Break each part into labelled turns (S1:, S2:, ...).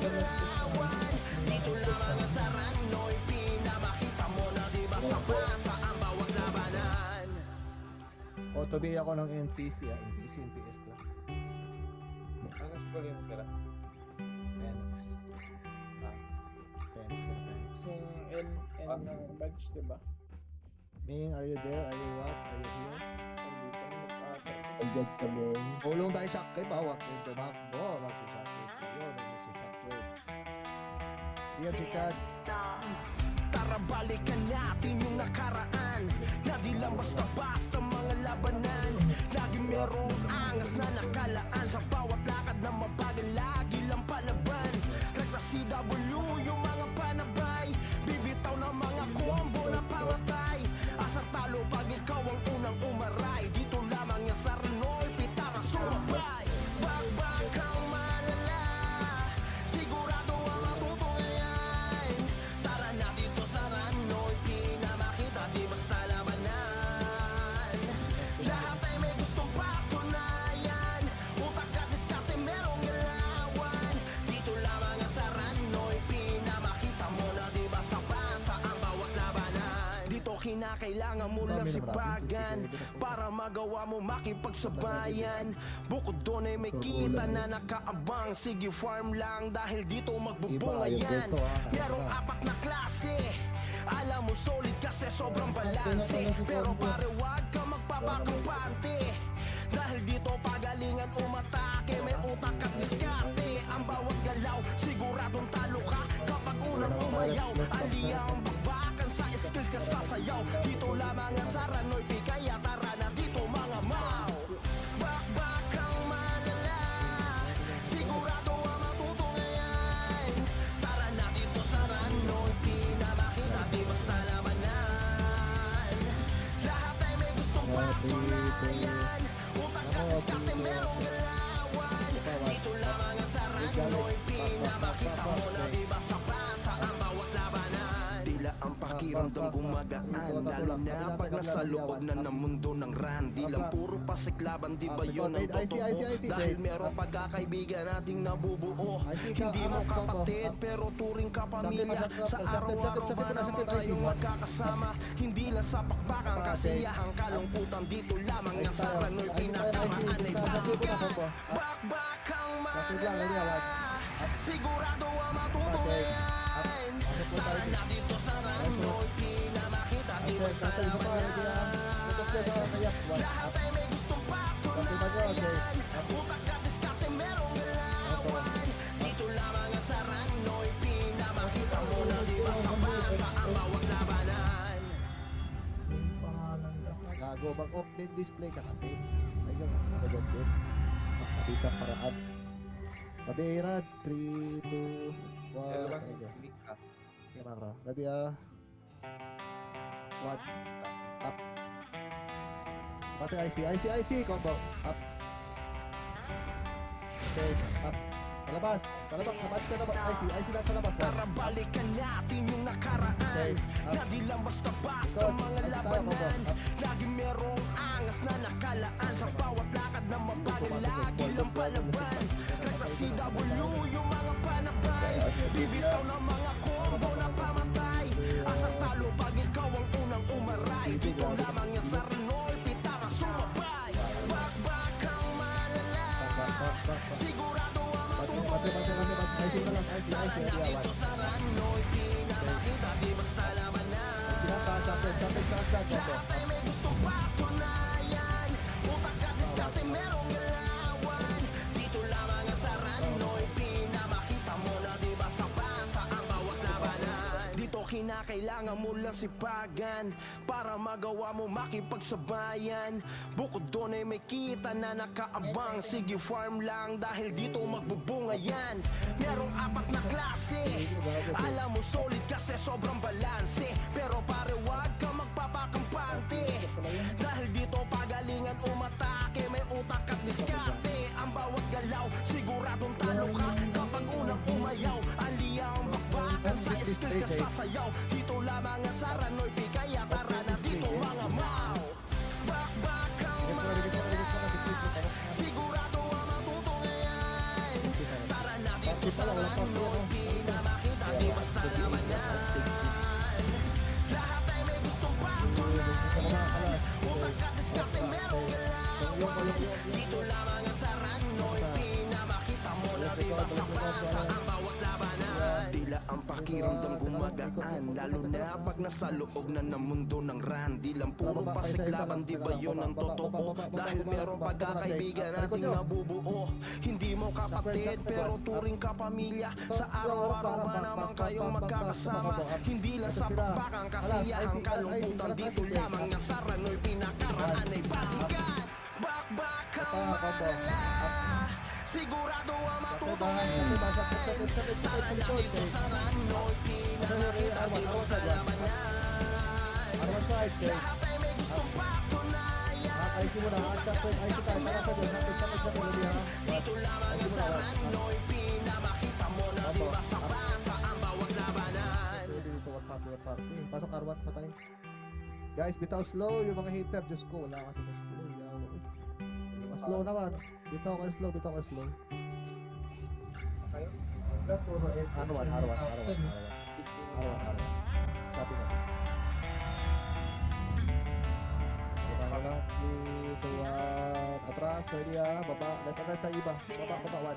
S1: galawan. Dito lamang sa Ranoy Pinamakita mo na di basta-basta ang bawat labanan.
S2: Autobay ako ng NPC, NPS ka.
S3: Ano school yung tira?
S2: Phoenix.
S3: Ah.
S2: Phoenix na Phoenix.
S4: Yung N badge, diba?
S2: Ming, are you there? Are you what? Are you here?
S5: Agad kami.
S2: Tulong tayo Shockwave, huwag kayong tumakbo. Wag si Shockwave yun, hindi si Shockwave. Yan si Chad.
S1: Tara balikan natin yung nakaraan, na di lang basta-basta mga labanan. Lagi merong angas na nakalaan, sa bawat lakad na mabagal lagi lang palaban. Rekta CW yung mga panabay, bibitaw ng mga combo na pamatay. Asang talo pag ikaw ang unang umaray, dito lamang yan sa Ranoy Pitara sumabay. Bagbag ang malala, sigurado ang matutunghayan. Tara na dito sa Ranoy Pinamakita, di basta labanan. Lahat ay may gustong patunayan, utak at diskarte merong galawan. Dito lamang yan sa Ranoy Pinamakita mo na di basta-basta ang bawat labanan. Dito kinakailangan mo lang sipagan para magawa mo makipagsabayan. Bukod doon ay may kita na nakaabang, sige farm lang dahil dito magbubunga yan. Merong apat na klase, alam mo solid kasi sobrang balanse. Pero pare wag ka magpapakampante, dahil dito pagalingan umatake, may utak at diskarte. Ang bawat galaw siguradong talo ka kapag unang umayaw. Aliya ang bakbakan sa skills ka sasayaw. Dito lamang ang sa Ranoy P, kaya tara na dito mga mau. Bakbak ang malala, sigurado ang matutunghayan. Tara na dito sa Ranoy Pinamakita, di basta labanan. Lahat ay may gustong patunayan, utak at diskarte merong galawan. Dito lamang ang sa Ranoy Pinamakita mo na di basta-basta ang bawat labanan. Tila ang pakiramdam gumagaan, lalo na pag nasa loob na ng mundo ng ran. Di lang puro pasiklaban, di ba yun ang totoo? Dahil meron pagkakaibigan nating nabubuo. Hindi mo kapatid pero turing ka pamilya. Sa araw-araw ba naman kayong magkakasama? Hindi lang sa pakbakan, kasiyahan, kalungkutan. Dito lamang ang sa Ranoy Pinakaraan ay bakbak ang malala, sigurado ang matutunghayan. Tara na dito sa Ranoy Pinamakita, di basta labanan. Lahat ay may gustong patunayan, utak at diskarte merong galawan. Dito lamang ang sa Ranoy Pinamakita mo na di basta-basta ang bawat labanan.
S2: Gago, mag-off-lane display ka kasi. Ayun, magod din. Makabisa paraan. Pabirad, 3, 2, 1.
S3: Click ka.
S2: Kira. Tadi what? Up. Pati IC, combo. Up. Okay, up. Palabas, sabad ka na ba? IC lang sa labas.
S1: Tara balikan natin yung nakaraan, na di lang basta-basta mga labanan. Lagi merong angas na nakalaan, sa bawat lakad na mabagal lagi lang palaban. Rekta CW yung mga panabay, bibitaw ng mga combo na pamatay. Asang talo pag ikaw ang unang umaray, dito lamang yan sa Ranoy Pitara sumabay. Bakbak ang malala, sigurado ang matutunghayan. Tara na dito sa Ranoy Pinamakita, di basta labanan. Lahat ay may gustong patunayan, utak at diskarte merong galawan. Dito lamang ang sa Ranoy Pinamakita mo na di basta-basta ang bawat labanan. Dito kinakailangan mo lang sipagan para magawa mo makipagsabayan. Bukod doon ay may kita na nakaabang, sige farm lang dahil dito magbubunga yan. Merong apat na klase, alam mo solid kasi sobrang balanse. Pero pare wag ka magpapakampante, dahil dito pagalingan umatake, may utak at diskarte. Ang bawat galaw siguradong talo ka kapag unang umayaw. Aliya ang bakbakan sa skills ka sasayaw. Dito lamang ang sa Ranoy P, kaya tara na dito mga mau. Bakbak ang malala, sigurado ang matutunghayan. Tara na dito sa Ranoy Pinamakita di basta labanan. Lahat ay may gustong patunayan. Utak at diskarte merong galawan. Dito lamang ang sa Ranoy Pinamakita mo na di basta pasa ang bawat labanan. Tila ang pakiramdam gumagaan, lalo na pag nasa loob na ng mundo ng ran. Di lang puro pasiklaban, di ba yun ang totoo? Dahil merong pagkakaibigan nating nabubuo. Hindi mo kapatid pero turing ka pamilya. Sa araw-araw ba naman kayong magkakasama? Hindi lang sa pakpakang kasiyahang kalungkutan. Dito lamang nga sa Ranoy pinakaraan ay balikan. Bakbakang malala, sigurado ang matutungin. Tara na dito sa Ranoy Pinakita di basta labanan. Lahat ay may gustong patunayan. Dito lamang ang sa Ranoy Pinamakita mo na di basta pasa ang bawat labanan.
S2: Pasok R1 pa tayo. Guys, bitaw slow yung mga hater. Diyos ko, wala kasi na slow. Yawa eh. Mas slow naman. Bitaw ka slow, bitaw ka slow. R1. Copy na. Baba lang. 3, 2, 1. Atras, ready ah. Baba. Left tayo iba. Baba.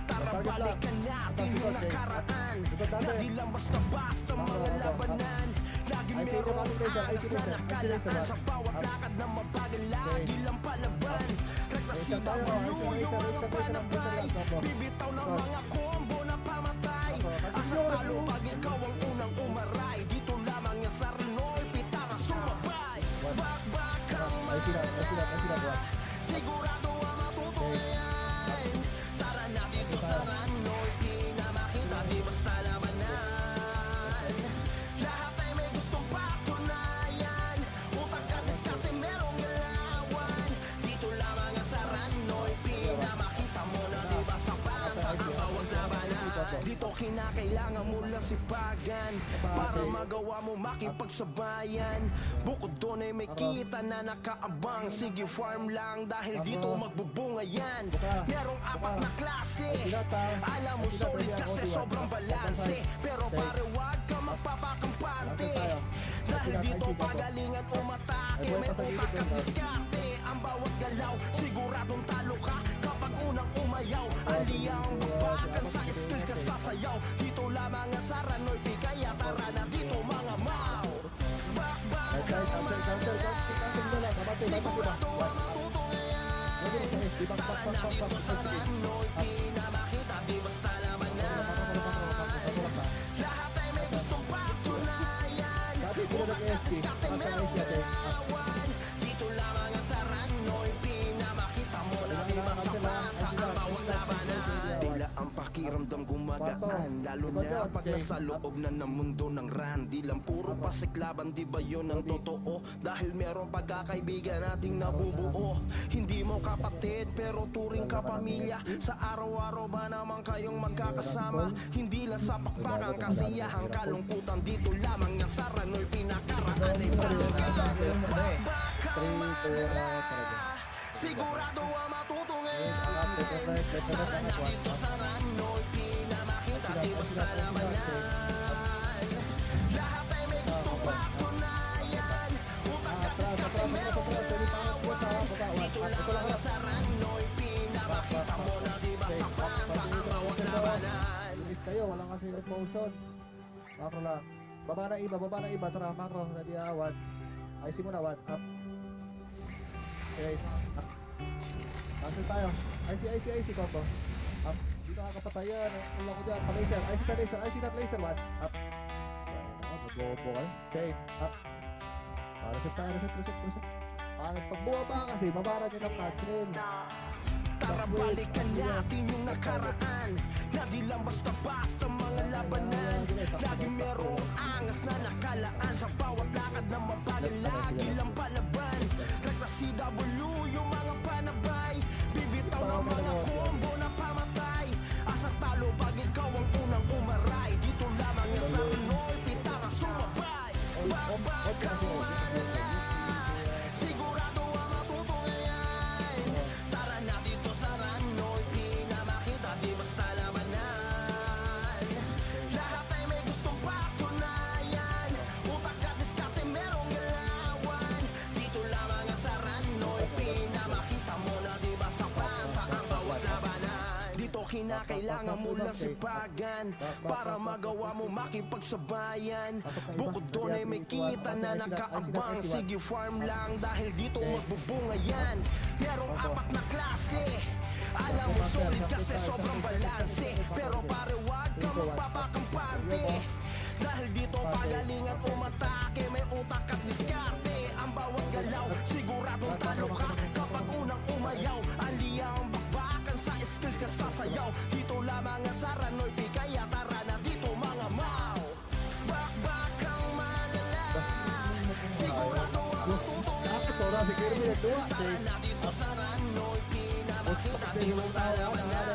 S1: Tara balikan natin yung nakaraan. Na di lang basta-basta mga labanan. Lagi merong angas na nakalaan. Sa bawat lakad na mabagal, lagi lang palaban. Rektasida bulo yung mga panabay. Bibitaw ng mga combo na pamatay. Asa talo pag ikaw ang unang umaray. Dito lamang yan sa Ranoy Pitara sumabay. Bakbakang malala, sigurado ang matutungin. Tara na dito sa Ranoy Pinamakita di basta labanan. Lahat ay may gustong patunayan. Utak at diskarte merong galawan. Dito lamang ang sa Ranoy Pinamakita mo na di basta pasa ang bawat labanan. Dito kinakailangan mo lang sipagan para magawa mo makipagsabayan. Bukod doon ay may kita na nakaabang. Sige farm lang dahil dito magbubunga yan. Merong apat na klase. Alam mo solid kasi sobrang balanse. Pero pare wag ka magpapakampante. Dahil dito pagalingan umatake. May utak at diskarte. Ang bawat galaw siguradong talo ka kapag unang umayaw. Aliyang babakan sa skills ka sasayaw. Dito lamang ang sa Ranoy P. Kaya tara na dito mga mau. Bakbakang malala, sigurado ang matutungin. Tara na dito sa Ranoy Pinamakita di basta labanan. Lahat ay may gustong patunayan. Utak at diskarte merong galawan. Dito lamang ang sa Ranoy Pinamakita mo na di basta pasa ang bawat labanan. Tila ang pakiramdam gumagaan, lalo na pag nasa loob na ng mundo ng ran. Di lang puro pasiklaban, di ba yun ang totoo? Dahil merong pagkakaibigan nating nabubuo. Hindi mo kapatid pero turing ka pamilya. Sa araw-araw ba naman kayong magkakasama? Hindi lang sa pakpakang kasiyahang kalungkutan. Dito lamang nga sa Ranoy pinakaraan ay balikan. Bakbakang malala, sigurado ang matutungin. Tara na dito sa Ranoy Pinamakita di basta labanan. Lahat ay may gustong patunayan. Utak at diskarte merong galawan. Dito lamang sa Ranoy Pinamakita mo na di basta pasa ang bawat labanan.
S2: Lumis kayo, walang kasi motion. Macro lang. Baba na iba. Tara, macro. Ready ah, 1. IC muna, 1. Up. Okay, up. Cancel tayo. IC combo. Up. Dito kakapatayan. Wala ko dyan. Pa-laser. IC na laser. 1. Up. Mag-go-go kayo. Chain. Up. Reset tayo. Reset. Pag buwaba kasi, mabara nyo ng cancel.
S1: Tara balikan natin yung nakaraan. Na di lang basta-basta mga labanan. Lagi merong angas na nakalaan. Sa bawat lakad na mabagal, lagi lang palaban. Rektasida bulo yung mga panabay. Bibitaw ng mga combo na pamatay. Asa talo pag ikaw ang unang umaray. Dito lamang yan sa Ranoy Pitara sumabay. Bakbakang malala, sigurado ang matutungin. Tara na dito sa Ranoy Pinamakita di basta labanan. kinakailangan mo lang sipagan para magawa mo makipagsabayan. Bukod doon ay may kita na nakaabang. Sige farm lang dahil dito magbubunga yan. Merong apat na klase, alam mo solid kasi sobrang balanse. Pero pare wag ka magpapakampante, dahil dito pagalingan umatake. May utak at diskarte, ang bawat galaw siguradong talo ka kapag unang umayaw. Aliya ang bakbakan sa skills ka sasayaw. Dito lamang ang Saranoy P, kaya tara na dito mga mau. Bakbakang malala, sigurado ang matutulungan.
S2: Tora si Kirby nagduwa.
S1: Tara na dito Saranoy P, na makita di basta labanan.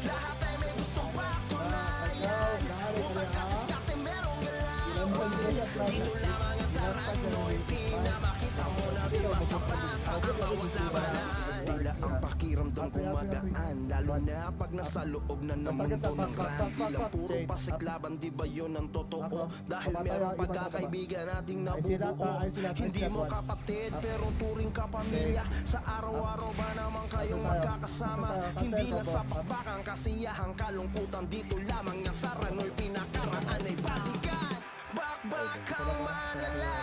S1: Lahat ay may gustong patunayan, utak at diskarte merong galawan. Dito lamang ang Saranoy P, na makita mo na di basta-basta ang bawat labanan. Tila ang pakiramdam gumagaan, lalo na pag nasa loob na ng mundo ng ran. Di lang puro pasiklaban, di ba yun ang totoo? Dahil merong pagkakaibigan nating nabubuo. Hindi mo kapatid pero turing ka pamilya. Sa araw-araw ba naman kayong magkakasama? Hindi lang sa pakbakang kasiyahang kalungkutan. Dito lamang ang Saranoy, pinakaraan ay balikan. Bakbakang malala,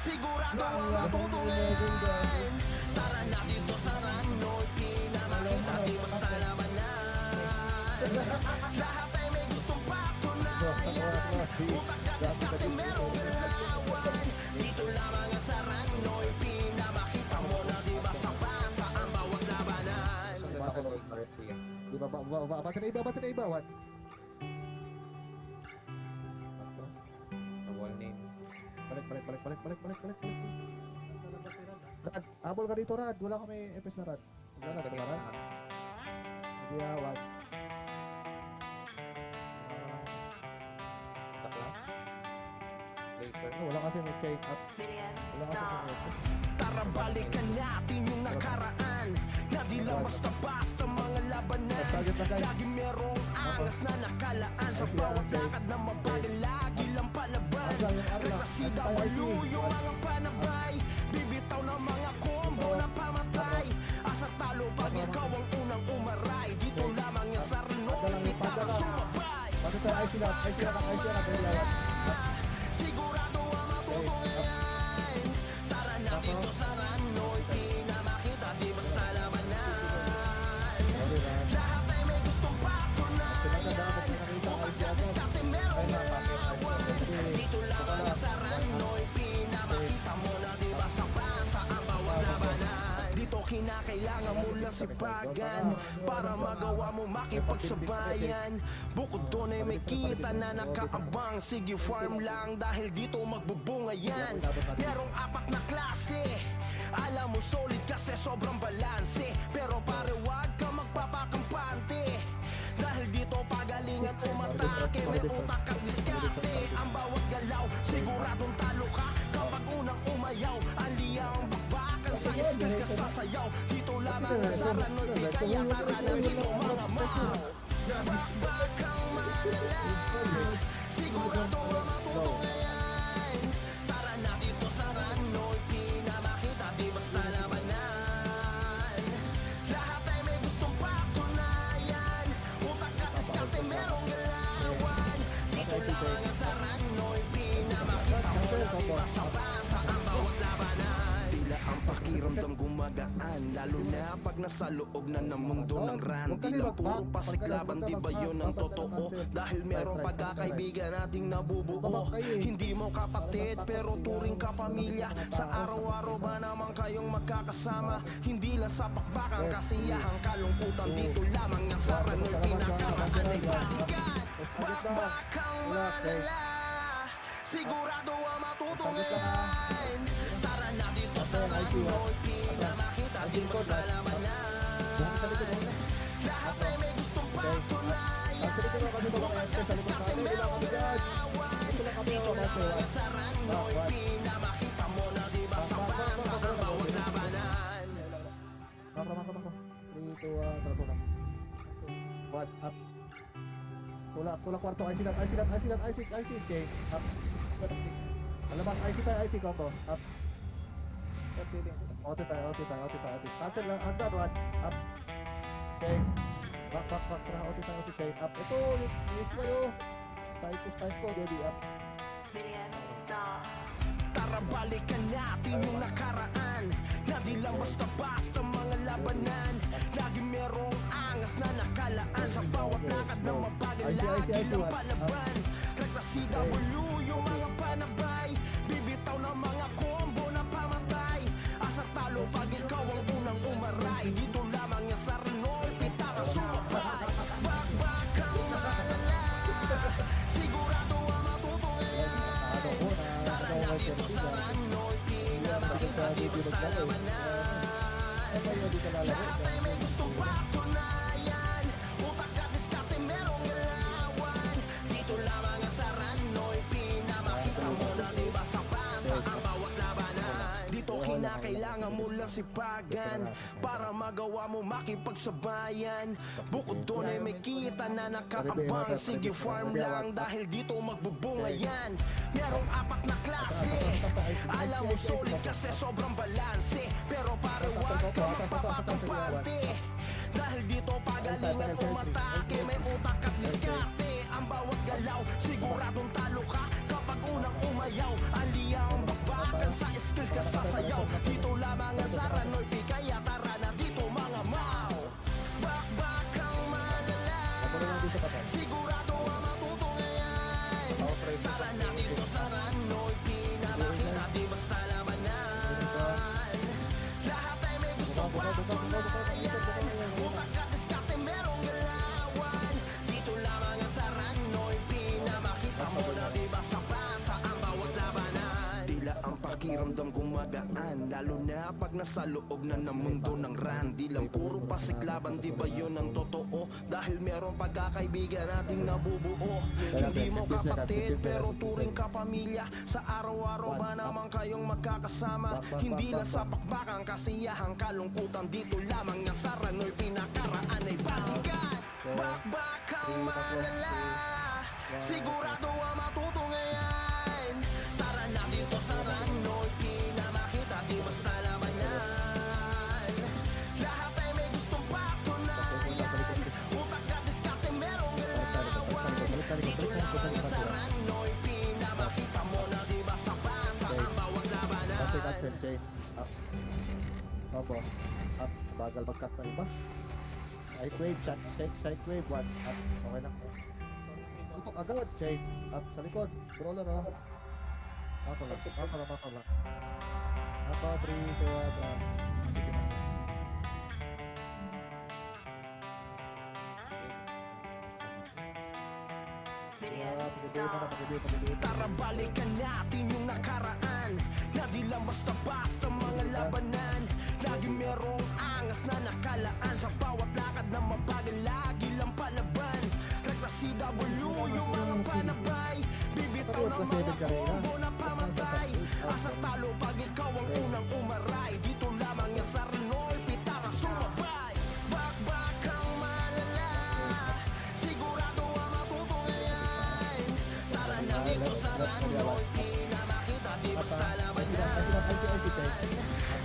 S1: sigurado ang matutulungan. Tara na dito Saranoy, pinamakita di basta labanan. Lahat ay may gustong patunayan, utak at diskarte merong galawan. Dito lamang ang Saranoy, pinamakita mo na di basta-basta ang bawat labanan.
S2: Di ba bata na iba, what?
S3: Wall name.
S2: Balik. Rad, abol ka dito Rad, wala kami FS na Rad. Wala na,
S3: Sa
S2: diba, Rad?
S3: gitna.
S2: Hindi what?
S3: Taklas. Laser.
S2: Wala kasi may chain up. Wala kasi may FS.
S1: Tara balikan natin yung nakaraan, na di lang basta-basta mga labanan. Lagi merong angas na nakalaan, sa bawat lakad na mabagal lagi lang palaban. Rekta CW yung mga panabay, bibitaw ng mga combo na pamatay. Asa talo pag ikaw ang unang umaray. Dito lamang yung Saranoy, tara sumabay.
S2: Bakit tayo IC lang, kailangan.
S1: Sigurado ang matutulungan. Tara na dito Saranoy, pinamakita di basta labanan. Lahat ay may gustong patunayan, utak at diskarte merong galawan. Dito lamang ang Saranoy, pinamakita mo na di basta-basta ang bawat labanan. Dito kinakailangan mo lang sipagan para magawa mo makipagsabayan. Bukod doon ay may kita na nakaabang. Sige farm lang dahil dito magbubunga yan. Merong apat na klase, alam mo solid kasi sobrang balanse. Pero pare wag ka magpapakampante, dahil dito pagalingan umatake. May utak at diskarte, ang bawat galaw siguradong talo ka kapag unang umayaw. Aliya ang bakbakan sa skills ka sasayaw. Dito lamang ang Saranoy P, kaya tara na dito mga mau. Bakbakang malala, sigurado ang matutulungan. Tara na dito Saranoy, pinamakita di basta labanan. Lahat ay may gustong patunayan, utak at diskarte merong galawan. Dito lamang ang Saranoy, pinamakita mo na di basta-basta ang bawat labanan. Tila ang pakiramdam gumagaan, lalo na pag nasa loob na ng mundo ng ran. Di lang puro pasiklaban, di ba yun ang totoo? Dahil merong pagkakaibigan nating nabubuo. Hindi mo kapatid pero turing ka pamilya. Sa araw-araw ba naman kayong magkakasama? Hindi lang sa pakbakang kasiyahang kalungkutan. Dito lamang ang Saranoy, pinakaraan ay balikan. Bakbakang malala, sigurado ang matutulungan. Tara na dito Saranoy, pinamakita di basta labanan. Lahat ay may gustong patunayan, utak at diskarte merong galawan. Dito lamang ang Saranoy, pinamakita mo na di basta-basta ang bawat labanan.
S2: Makro. 3, 2, 1, tara tulak. What? Up. Tulak kwarto, IC, chain. Up. Alabas, IC tayo, combo. Up. OT tayo. Cancel lang, hagdan, one. Up. Chain. Back, tara, oti tayo, oti tayo. Up, ito, yes ba yun? Psycho, daddy, up.
S6: Million stars.
S1: Tara balikan natin yung nakaraan na di lang basta-basta mga labanan. Lagi merong angas na nakalaan sa bawat lakad na mabagal. Lagi lang palaban. Rekta CW yung mga panabay. Bibitaw ng mga combo na pamatay. Asa talo pag ikaw ang unang umaray. Dito lamang yan sa Renoy, pitara sumabay. Bakbak ang malala, sigurado ang matutunghayan.
S2: Ano ko na,
S1: Tara na dito sa Ranoy, pinamakita di basta labanan.
S2: ano ba yun, di ka lalabas?
S1: Lahat ay may gustong patunayan. Utak at diskarte merong galawan. Dito lamang ang sa Ranoy, pinamakita mo na di basta-basta ang bawat labanan. Dito kinakailangan mo lang sipagan para magawa mo makipagsabayan. Bukod doon ay may kita na nakaabang. Sige farm lang dahil dito magbubunga yan. Merong apat na klase. Alam mo solid kasi sobrang balanse. Pero pare wag ka magpapakampante. Dahil dito pagalingan umatake. May utak at diskarte. Ang bawat galaw siguradong talo ka kapag unang umayaw. Aliya ang bakbakan sa skills ka sasayaw. Dito lamang ang sa Ranoy, kaya tara na dito mga mau. Bakbak ang malala, sigurado ang matutunghayan. Tara na dito sa Ranoy, pinamakita di basta labanan. Lahat ay may gustong patunayan. Utak at diskarte merong galawan. Dito lamang ang sa Ranoy, pinamakita mo na di basta-basta ang bawat labanan. Tila ang pakiramdam gumagaan, lalo na pag nasa loob na ng mundo ng ran. Di lang puro pasiglaban, di ba yun ang totoo? Dahil merong pagkakaibigan nating nabubuo. Hindi mo kapatid pero turing ka pamilya. Sa araw-araw ba naman kayong magkakasama? Hindi lang sa pakbakang kasiyahan, kalungkutan. Dito lamang nga sa Ranoy, pinakaraan ay balikan. Bakbak ang malala, sigurado ang matutunghayan. Tara na dito sa Ranoy, pinamakita di basta labanan. Lahat ay may gustong patunayan. Utak at diskarte merong galawan. Dito lamang nga sa Ranoy, pinamakita mo na di basta-basta ang bawat labanan.
S2: Chain, chain. Up. Opo. Up. Bagal mag-cut na iba. Side wave, side wave, one. Up. Okay lang. Tutok agad, chain. Up sa likod. Brawler, oh. Ako lang. Ako, 3, 2, 1.
S6: Million
S2: Pagibigay mo na,
S6: stars.
S2: pagibigay.
S1: Tara balikan natin yung nakaraan na di lang basta-basta mga labanan. Lagi merong angas na nakalaan sa bawat lakad na mabagal. Lagi lang palaban. Rekta CW yung mga panabay. Bibitaw ng mga combo na pamatay. Asa talo pag ikaw ang unang umaray. Dito lamang yan sa Renoy, pitara sumabay. Bakbak ang malala, sigurado ang matutunghayan. Tara na dito sa Ranoy, pinamakita di basta labanan.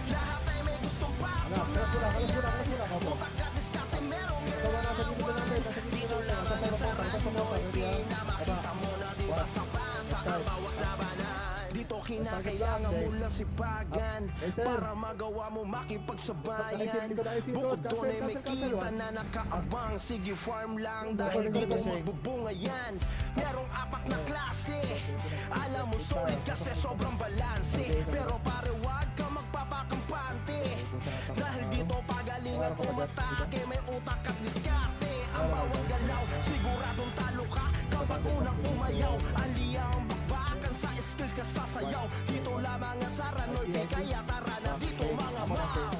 S1: Lahat ay may gustong patunayan. Utak at diskarte merong galawan. Dito lamang yan sa Ranoy, pinamakita mo na di basta-basta ang bawat labanan. Dito kinakailangan mo lang sipagan para magawa mo makipagsabayan. Bukod doon ay may kita na nakaabang. Sige farm lang dahil dito magbubunga yan. Merong apat na klase. Alam mo solid kasi sobrang balanse. Pero pare wag ka magpapakampante. Dahil dito pagalingan umatake. May utak at diskarte. Ang bawat galaw siguradong talo ka kapag unang umayaw. Aliya ang bakbakan sa skills ka sasayaw. Dito lamang ang sa Ranoy, kaya tara na dito mga mau.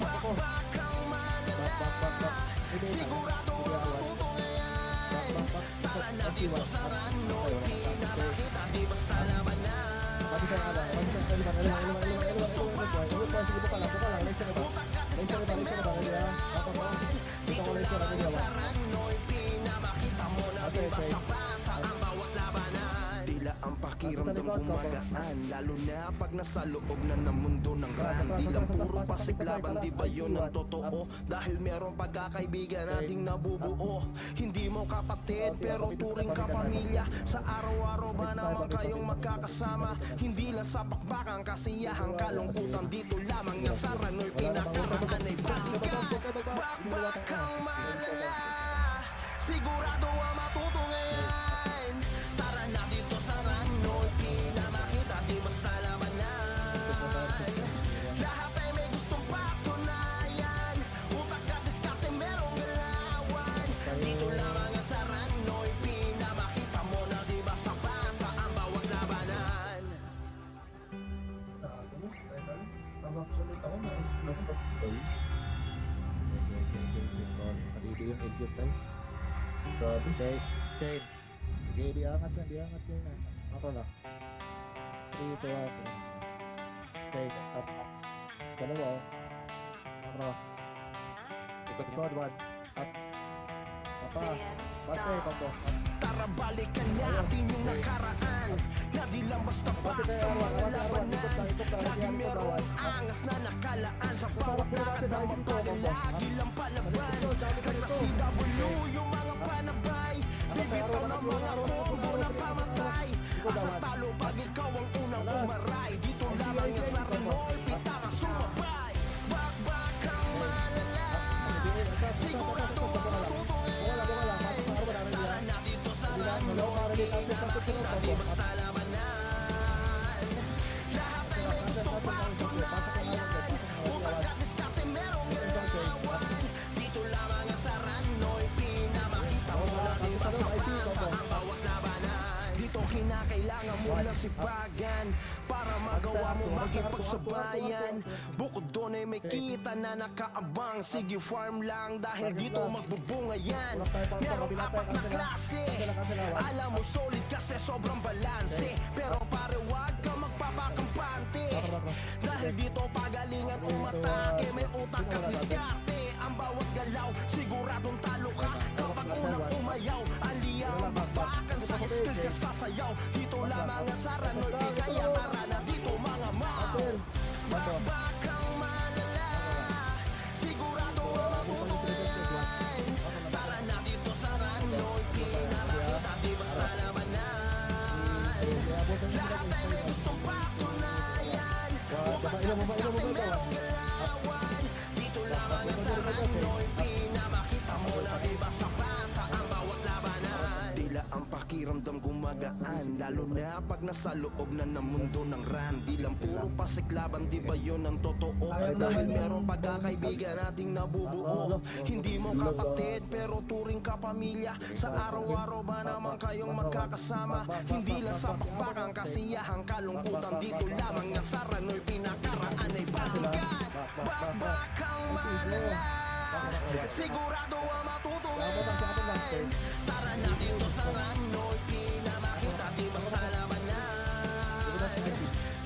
S1: Bakbak ang malala, sigurado ang matutunghayan. Tara na dito sa Ranoy, pinamakita di basta labanan. Lahat ay may gustong patunayan. Utak at diskarte merong galawan. Dito lamang ang sa Ranoy, pinamakita mo na di basta-basta ang bawat labanan. Tila ang pakiramdam gumagaan Lalo na pag nasa loob na ng mundo ng ran Di lang puro pasiglaban, di ba yun ang totoo? Dahil merong pagkakaibigan nating nabubuo Hindi mo kapatid pero turing ka pamilya Sa araw-araw ba naman kayong magkakasama? Hindi lang sa pakbakang kasiyahang kalungkutan Dito lamang yan sa Ranoy pinakaraan ay balikan Bakbakang malala Sigurado ang matutungayan Tara na dito sa Ranoy Pinamakita di basta labanan Lahat ay may gustong patunayan Utak at diskarte merong galawan Dito lamang ang sa Ranoy Pinamakita mo na di basta basta ang bawat labanan
S5: Actually, ako na-explore ko ito.
S2: Nalili yung exit tayo. Grabe. Shade. Sige, diangat yan. Ako lang. 3, 2, 1. Shade, up. Dalawa, oh. Ako.
S3: Ikot nyo.
S2: Record 1. Up. Sapa.
S6: Billion
S2: Bate,
S6: stars.
S2: combo.
S1: Tara balikan natin yung nakaraan Na di lang basta-basta mga labanan Lagi merong angas na nakalaan Sa bawat lakad na mabagal lagi lang palaban Kahit CW yung mga panabay Bibitaw ng mga combo na pamatay Asa talo pag ikaw ang unang umaray Dito lamang yung sa Ranoy Pitara sumabay Bakbakang malala Sigurado ang matutungayan Tara na dito sa Ranoy Pinamakita di basta labanan Lahat ay may gustong patunayan Utak at diskarte merong galawan Dito lamang ang sa Ranoy Pinamakita mo na di basta basta ang bawat labanan Dito kinakailangan mo lang sipagan Para magawa mo makipagsabayan Bukod doon ay may kita na nakaabang Sige farm lang dahil dito magbubunga yan Merong apat na klase Alam mo solid kasi sobrang balanse Pero pare wag ka magpapakampante Dahil dito pagalingan umatake May utak at diskarte Ang bawat galaw siguradong talo ka Kapag unang umayaw Aliyah ang babakan sa skills ka sasayaw Dito lamang ang sa Ranoy Kaya tara na dito mga mau Bakbakang malala Sigurado ang matutungayan Tara na dito sa Ranoy Pinamakita di basta labanan Lahat ay may gustong patunayan Utak at diskarte merong galawan Dito lamang ang sa Ranoy Pinamakita mo na di basta basta ang bawat labanan Tila ang pakiramdam gumagaan Lalo na pag nasa loob na ng mundo ng ran Di lang puro pasiklaban, di ba yun ang totoo? Dahil merong pagkakaibigan nating nabubuo Hindi mo kapatid pero turing ka pamilya Sa araw-araw ba naman kayong magkakasama Hindi lang sa pakbakang kasiyahang kalungkutan Dito lamang nga sa Ranoy pinakaraan ay balikan Bakbakang malala Sigurado ang matutungayan Tara na dito sa Ranoy Pinamakita di basta labanan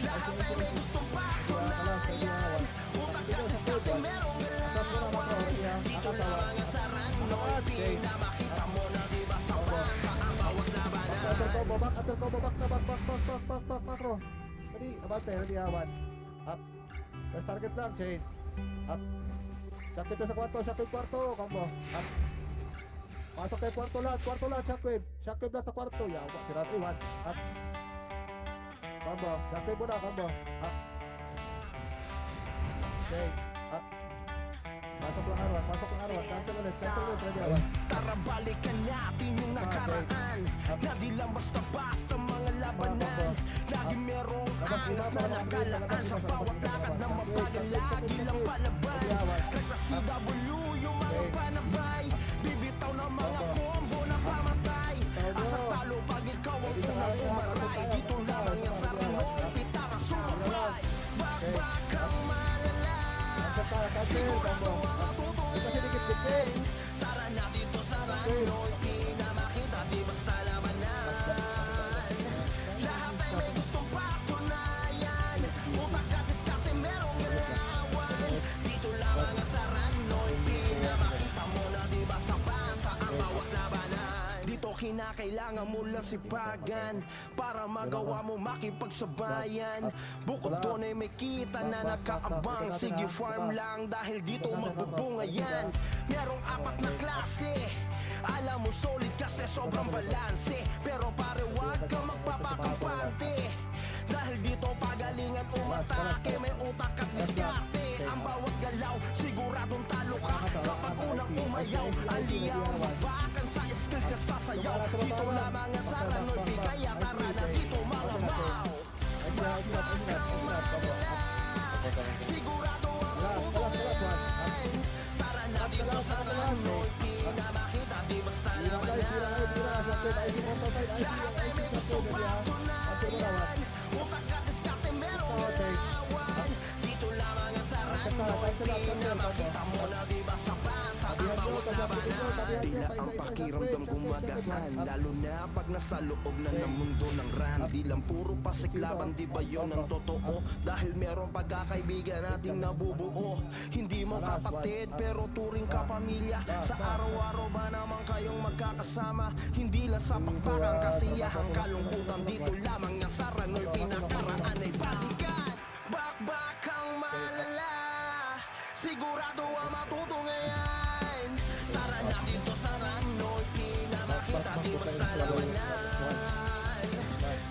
S1: Lahat ay may gustong patunayan Utak at diskarte merong galawan Dito lamang ang sa Ranoy Pinamakita mo na di basta basta ang bawat labanan
S2: After combo, back na, back, macro. Ready, abante, ready, awan. Up. First target lang, chain. Up. Shockwave na sa kwarto, combo. Up. Pasok tayo kwarto lahat, shockwave. Shockwave na sa kwarto, yawa, si Rat, iwan. Up. Combo, shockwave muna, combo. Up. Chain. Up. Pasok lang arwan, cancel ulit, ready, awan.
S1: Tara balikan natin yung nakaraan Na di lang basta-basta mga labanan Lagi merong angas na nakalaan Sa bawat lakad na mabagal lagi lang palaban Kahit na CW yung mga panabay Bibitaw ng mga combo na pamatay Asa talo pag ikaw ang unang umaray Dito lamang yan sa Ranoy Pitara sumabay Bakbakang malala Sigurado ang matutungayan Tara na dito sa Ranoy Pinamakita di basta labanan Lahat ay may gustong patunayan Utak at diskarte merong galawan Dito lamang sa Ranoy Pinamakita kinakailangan mo lang sipagan para magawa mo makipagsabayan. Bukod doon ay may kita na nakaabang. Sige farm lang dahil dito magbubunga yan. Merong apat na klase, alam mo solid kasi sobrang balanse. Pero pare wag ka magpapakampante, dahil dito pagalingan umatake. May utak at diskarte, ang bawat galaw siguradong talo ka kapag unang umayaw. Aliya ang mabakan sa skills ka sasayaw. Dito lamang ang saranoy bigaya. Tara na dito mga mau. Bakbakang malala, sigurado ang mabubuhay. Tara na dito sa ranoy, pinamakita di basta labanan. Lahat ay may gustong patunayan, utak at diskarte merong galawan. Dito lamang ang saranoy, pinamakita mo na di basta basta ang bawat labanan. Tila ang pakiramdam gumagaan, lalo na pag nasa loob na ng mundo ng ran. Di lang puro pasiklaban, di ba yun ang totoo? Dahil merong pagkakaibigan nating nabubuo. Hindi mo kapatid pero turing ka pamilya. Sa araw-araw ba naman kayong magkakasama? Hindi lang sa pakpakan, kasiyahan, kalungkutan. Dito lamang ang saranoy, pinakaraan ay balikan. Bakbakang malala, sigurado ang matutungayan. Tara na dito sa ranoy, pinamakita di basta labanan.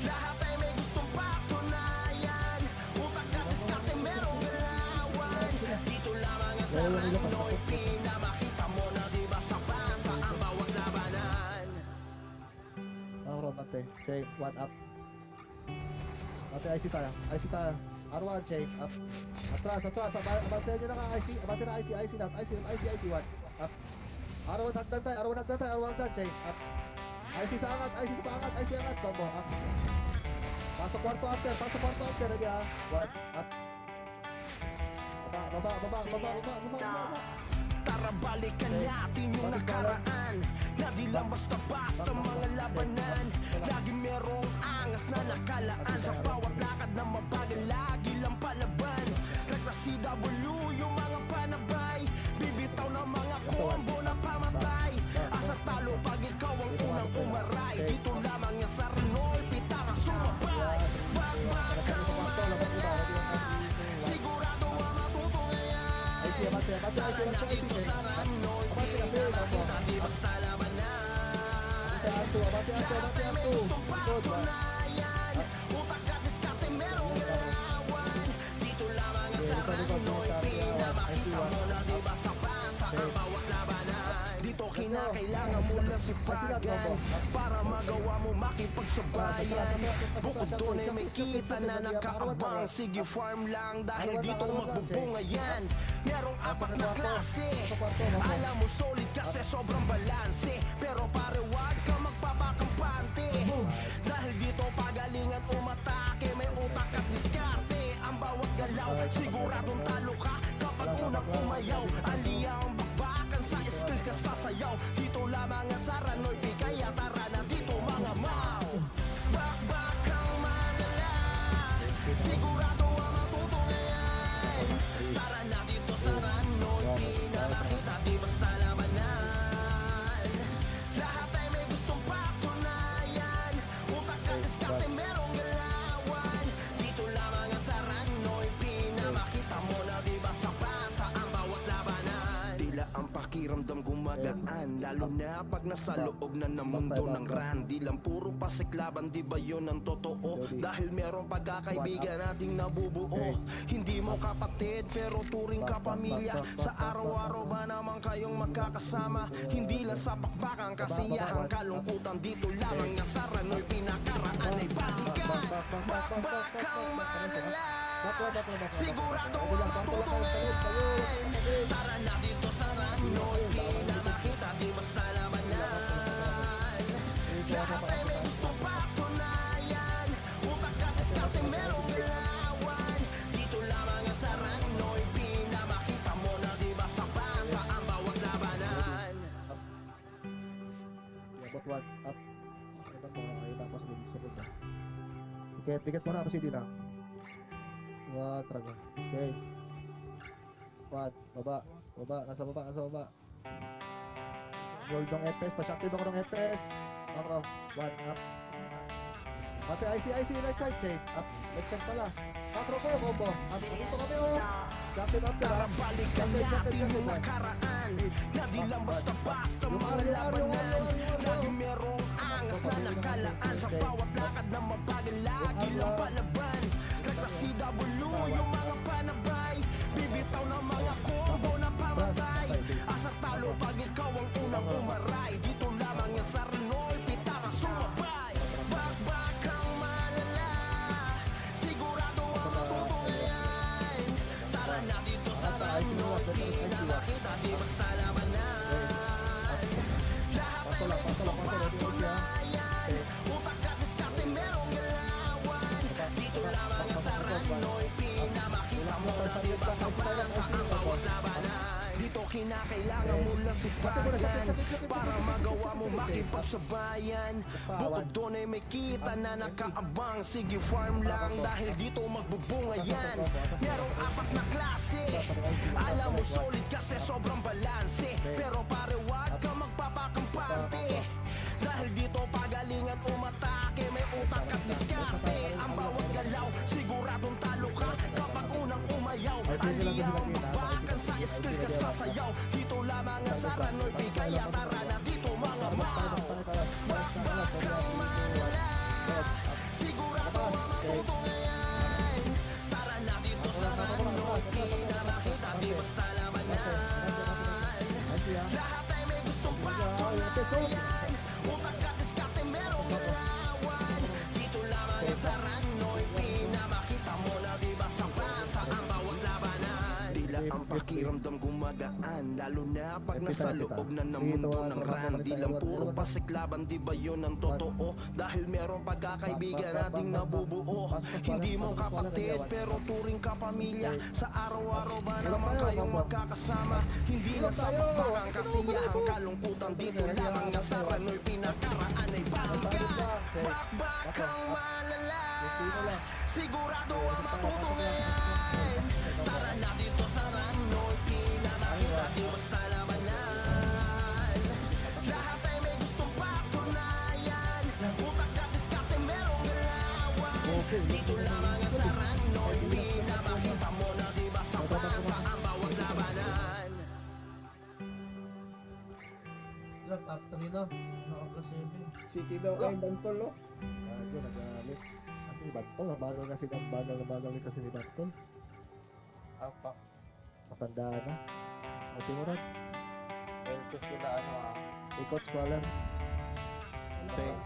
S1: Lahat ay may gustong patunayan, utak at diskarte merong galawan. Dito lamang ang sa ranoy, pinamakita mo na di basta basta ang bawat labanan.
S2: Makro, bante. Chain, 1 up. Bante, IC tayo. IC tayo. R1, chain, up. Atras. Abante nyo na ka, IC. Abante na IC lang. IC, 1. Up. R1 hagdan tayo. R1 hagdan, chain, up. IC sa angat, IC sa paangat, IC angat. Combo, up. Pasok kwarto after. Ready ha. 1, up. Baba.
S6: Stars.
S1: Tara balikan natin yung nakaraan, na di lang basta-basta mga labanan. Lagi merong angas na nakalaan, sa bawat lakad na mabagal lagi lang palaban. Rekta CW yung mga panabay, bibitaw ng mga combo na pamatay. Asa talo pag ikaw ang unang umaray. Dito lamang yung saranoy, pitara sumabay. Bakbakang malala, sigurado ang matutungayan. Tara na dito sa ranoy, pinamakita di basta labanan. Lahat ay may gustong patunayan, utak at diskarte merong galawan. Dito lamang ang sa ranoy, pinamakita mo na di basta basta ang bawat labanan. Dito kinakailangan mo lang sipagan para magawa mo makipagsabayan. Bukod doon ay may kita na nakaabang. Sige farm lang dahil dito magbubunga yan. Merong apat na klase, alam mo solid kasi sobrang balanse. Pero pare wag ka magpapakampante, dahil dito pagalingan umatake. May utak at diskarte, ang bawat galaw siguradong talo ka kapag unang umayaw. Aliya ang bakbakan sa skills ka sasayaw. Dito lamang ang saranoy bigaya. Tara na dito mga mau. Bakbakang malala, sigurado ang matutungayan. Tara na dito sa ranoy, pinamakita di basta labanan. Lahat ay may gustong patunayan, utak at diskarte merong galawan. Dito lamang ang sa ranoy, pinamakita mo na di basta basta ang bawat labanan. Tila ang pakiramdam gumagaan, lalo na pag nasa loob na ng mundo ng ran. Di lang puro pasiklaban, di ba yun ang totoo? Dahil merong pagkakaibigan nating nabubuo. Hindi mo kapatid pero turing ka pamilya. Sa araw-araw ba naman kayong magkakasama? Hindi lang sa pakbakan, kasiyahan, kalungkutan. Dito lamang ang saranoy, pinakaraan ay balikan. Bakbakang malala, sigurado ang matutungayan. Tara na dito sa ranoy, pinamakita di basta labanan. Lahat ay may gustong patunayan, utak at diskarte merong galawan. Dito lamang ang sa ranoy, pinamakita mo na di basta basta ang bawat labanan.
S2: About 1, up. Ito po, ayun ako sa sunod na. Tiket mo na kasi di lang. Trago. Okay. 1, baba. Nasa baba. Gold ng FPS. Pa-shocktave ako ng FPS. Macro. 1 up. Pati IC, left side chain. Up. Left side pala. Macro ko, combo. Up. Dito kami oh.
S6: Stars.
S2: Shocktave up
S1: Tara
S2: dyan.
S1: balikan natin yung nakaraan Na di lang basta-basta
S2: Yung
S1: mga
S2: R,
S1: labanan
S2: yung R.
S1: Lagi merong angas na nakalaan Sa bawat lakad na mabagal lagi lang palaban Rekta CW yung mga panabay Bibitaw ng mga combo na pamatay Asa talo pag ikaw ang unang umaray Dito lamang yan sa Renoy Pitara sumabay Bakbakang malala Sigurado ang matutunghayan Tara na dito sa Renoy Pinamakita di basta labanan Lahat ay may gustong patunayan Utak at diskarte merong ilawan Dito lamang ang sa Renoy Pinamakita mo na di basta-basta ang bawat labanan Dito kinakailangan mo lang sipagan Para magawa mo makipagsabayan Bukod doon ay may kita na nakaabang Sige farm lang dahil dito magbubunga yan Merong 4 na klase Alam mo solid kasi sobrang balanse Pero pare wag ka magpapakampante Dahil dito pagalingan umatake May utak at diskarte Ang bawat galaw siguradong talo ka Kapag unang umayaw Aliyaw magbakan sa skills ka sasayaw Dito lamang ang sa Ranoy Kaya tara na dito mga mau Bakbakang malala Sigurado ang matutunghayan Tara na dito sa Ranoy Pinamakita di basta labanan Lahat ay may gustong patunayan Utak at diskarte merong ilawan Dito lamang ang sa Ranoy Pinamakita mo na di basta-basta ang bawat labanan Tila ang pakiramdam gumagaan Lalo na pag nasa loob na ng mundo ng ran Di lang puro pasiklaban, di ba yun ang totoo? Dahil merong pagkakaibigan nating nabubuo Hindi mo kapatid pero turing ka pamilya Sa araw-araw ba naman kayong magkakasama Hindi lang sa pagbangang kasiyahan Kalungkutan dito lamang nga sa Ranoy Pinakaraan ay balikan Bakbakang malala Sigurado ang matutunghayan Tara na dito sa Ranoy Pinamakita di basta labanan Lahat ay may gustong patunayan Utak at diskarte merong ilawan Dito lamang ang sa Ranoy Pinamakita mo na di basta-basta ang bawat labanan
S5: Ilan, top 3 na. Naka-plus 7.
S4: City daw kay Bantol, oh.
S2: Gago, nagalit. Kasi ni Bantol, bagal kasi ng bagal ni kasi ni Bantol.
S3: Alpha.
S2: Matanda na. Mati mo rin.
S3: L2 sila ano ah.
S2: Ikot scholar.
S3: Chain.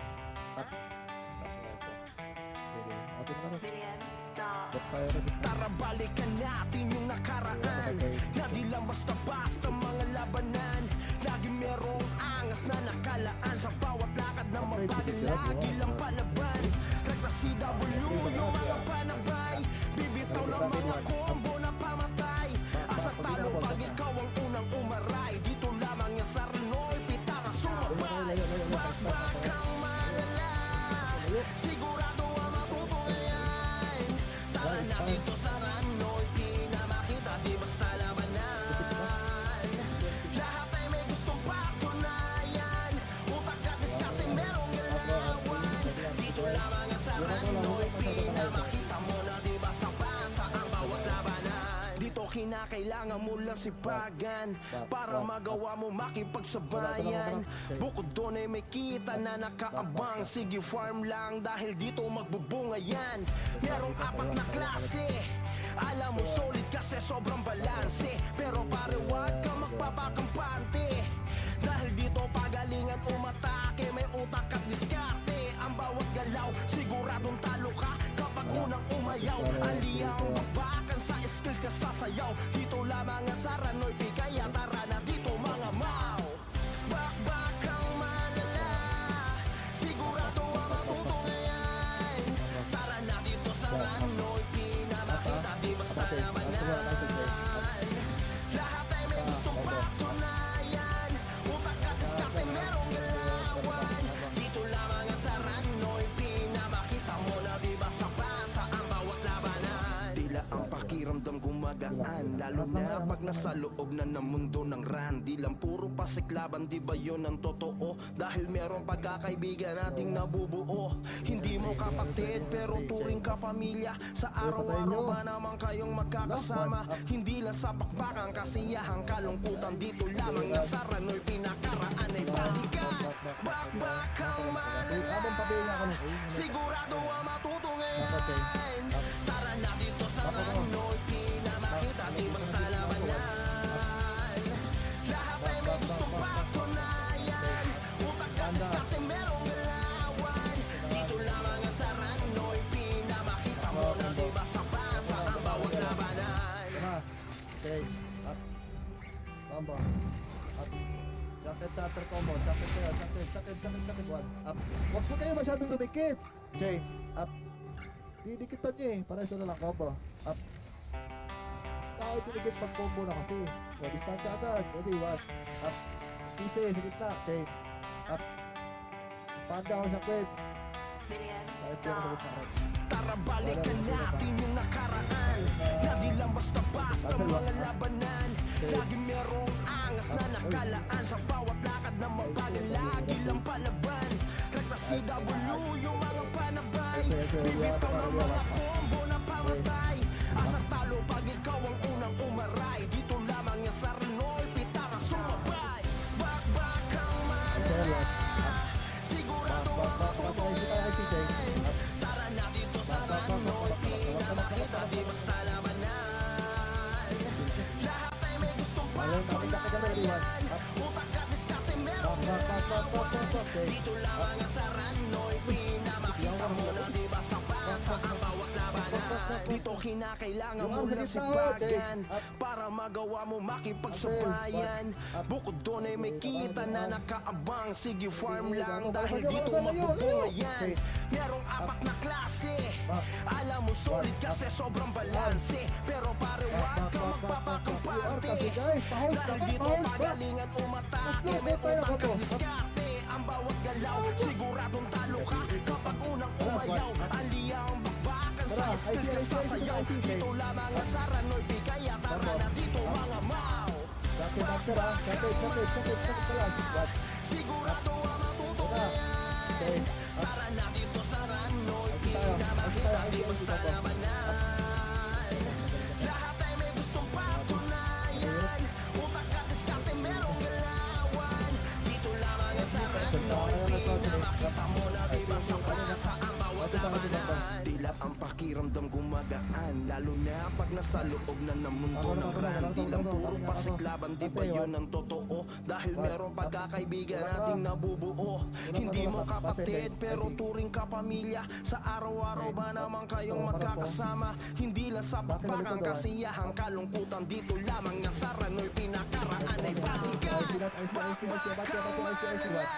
S2: At,
S3: Tapos L2.
S2: mati mo rin.
S6: Billion stars.
S2: Bot tayo rin.
S1: Tara balikan natin yung nakaraan Na di lang basta-basta mga labanan Lagi merong angas na nakalaan Sa bawat lakad na mabagal lagi lang palaban Rekta CW yung mga panabay Bibitaw ng mga combo na pamatay Asa talo pag ikaw ang unang umaray Dito lamang yan sa Renoy Pitara sumabay Bakbakang malala Sigurado ang matutunghayan Tara na dito sa Ranoy Pinamakita di basta labanan Lahat ay may gustong patunayan Utak at diskarte merong ilawan Dito lamang ang sa Ranoy Pinamakita mo na di basta-basta ang bawat labanan Dito kinakailangan mo lang sipagan Para magawa mo makipagsabayan Bukod doon ay may kita na nakaabang Sige farm lang dahil dito magbubunga yan Merong 4 na klase Alam mo solid kasi sobrang balanse Pero pare wag ka magpapakampante Dahil dito pagalingan umatake May utak at diskarte Ang bawat galaw siguradong talo ka Kapag unang umayaw Aliyaw magbakan sa skills ka sasayaw Dito lamang ang sa Ranoy Kaya tara na dito mga mau Bakbakang malala Sigurado ang matutunghayan Tara na dito sa Ranoy Pinamakita di basta labanan Lahat ay may gustong patunayan Utak at diskarte merong ilawan Dito lamang ang sa Ranoy Pinamakita mo na di basta-basta ang bawat labanan Tila ang pakiramdam magaan, lalo na pag nasa loob na ng mundo ng ran. Di lang puro pasiklaban, di ba yun ang totoo? Dahil meron pagkakaibigan nating nabubuo. Hindi mo kapatid pero turing ka pamilya. Sa araw-araw ba naman kayong magkakasama? Hindi lang sa pakpakan, kasiyahan, kalungkutan. Dito lamang ang sarano'y pinakaraan ay balikan. Bakbakang malala,
S2: Abang pabihin ako ng
S1: sigurado ang matutungin.
S2: Okay.
S1: Tara na dito sa Rano'y pinamakita, di basta labanan. Lahat ay may gustong patunayan. Utak at diskarte merong galawan. Dito lamang ang sa Rano'y pinamakita mo na di basta pasa ang bawat labanan.
S2: Tama. Okay. Up. Combo. Up. Jacket, chatter, combo. Jacket kayo. Jacket. One. Up. Huwag mo kayo masyadong dumikit. Chain. Up. Didikitan nyo eh. Para isa na lang combo. Up. Tao dinikit pag combo na kasi. O, distansya agad. Ready. One. Up. Easy. Sa gitna. Chain. Up. Panda ako sa quid.
S6: Billion
S2: Ayos ko sa
S6: stars.
S2: gitna.
S1: Tara balikan natin yung nakaraan, na di lang basta-basta mga labanan. Lagi merong angas na nakalaan, sa bawat lakad na mabagal lagi lang palaban. Rekta CW yung mga panabay, bibitaw ng mga combo na pamatay. Asang talo pag ikaw ang unang umaray, dito lamang yan sa Rano'y pitara sumabay. Bakbakang malala, sigurado ang matutunan. Tara na dito sa Rano'y pinamakita, di basta labanan. Lahat ay may gustong patunayan. Utak at diskarte merong galawan. Dito lamang ang sa Rano'y pinamakita mo na di basta pasa ang bawat labanan. Dito kinakailangan mo ng sipagan para magawa mo makipagsabayan. Bukod doon ay may kita na nakaabang. Sige farm lang dahil dito magbubungayan. Merong apat na klase, alam mo solid kasi sobrang balanse. Pero pare wag ka magpapakampante, dahil dito pagalingan umatake. May utak at diskarte ang bawat galaw. Siguradong talo ka kapag unang umayaw. Aliya ang bakbakan sa skills ka sasayaw. Dito lamang ang sa Rano'y kaya tara na dito mga mau.
S2: Jacket after ha. Jacket ka lang. One.
S1: Sigurado ang matutunan.
S2: Okay.
S1: Tara na dito sa Rano'y pinamakita, di basta labanan. Lahat ay may gustong patunayan. Utak at diskarte merong galawan. Dito lamang ang sa Rano'y pinamakita mo na di basta pasa ang bawat labanan. Tila ang pakiramdam gumagaan, lalo na pag nasa loob na ng mundo ng ran. Di lang puro pasiklaban, di ba yun ang totoo? Dahil merong pagkakaibigan nating nabubuo. Hindi mo kapatid pero turing ka pamilya. Sa araw-araw ba naman kayong magkakasama? Hindi lang sa pakpakan, kasiyahan, kalungkutan. Dito lamang nga sa Rano'y pinakaraan ay balikan. Bakbakang malala,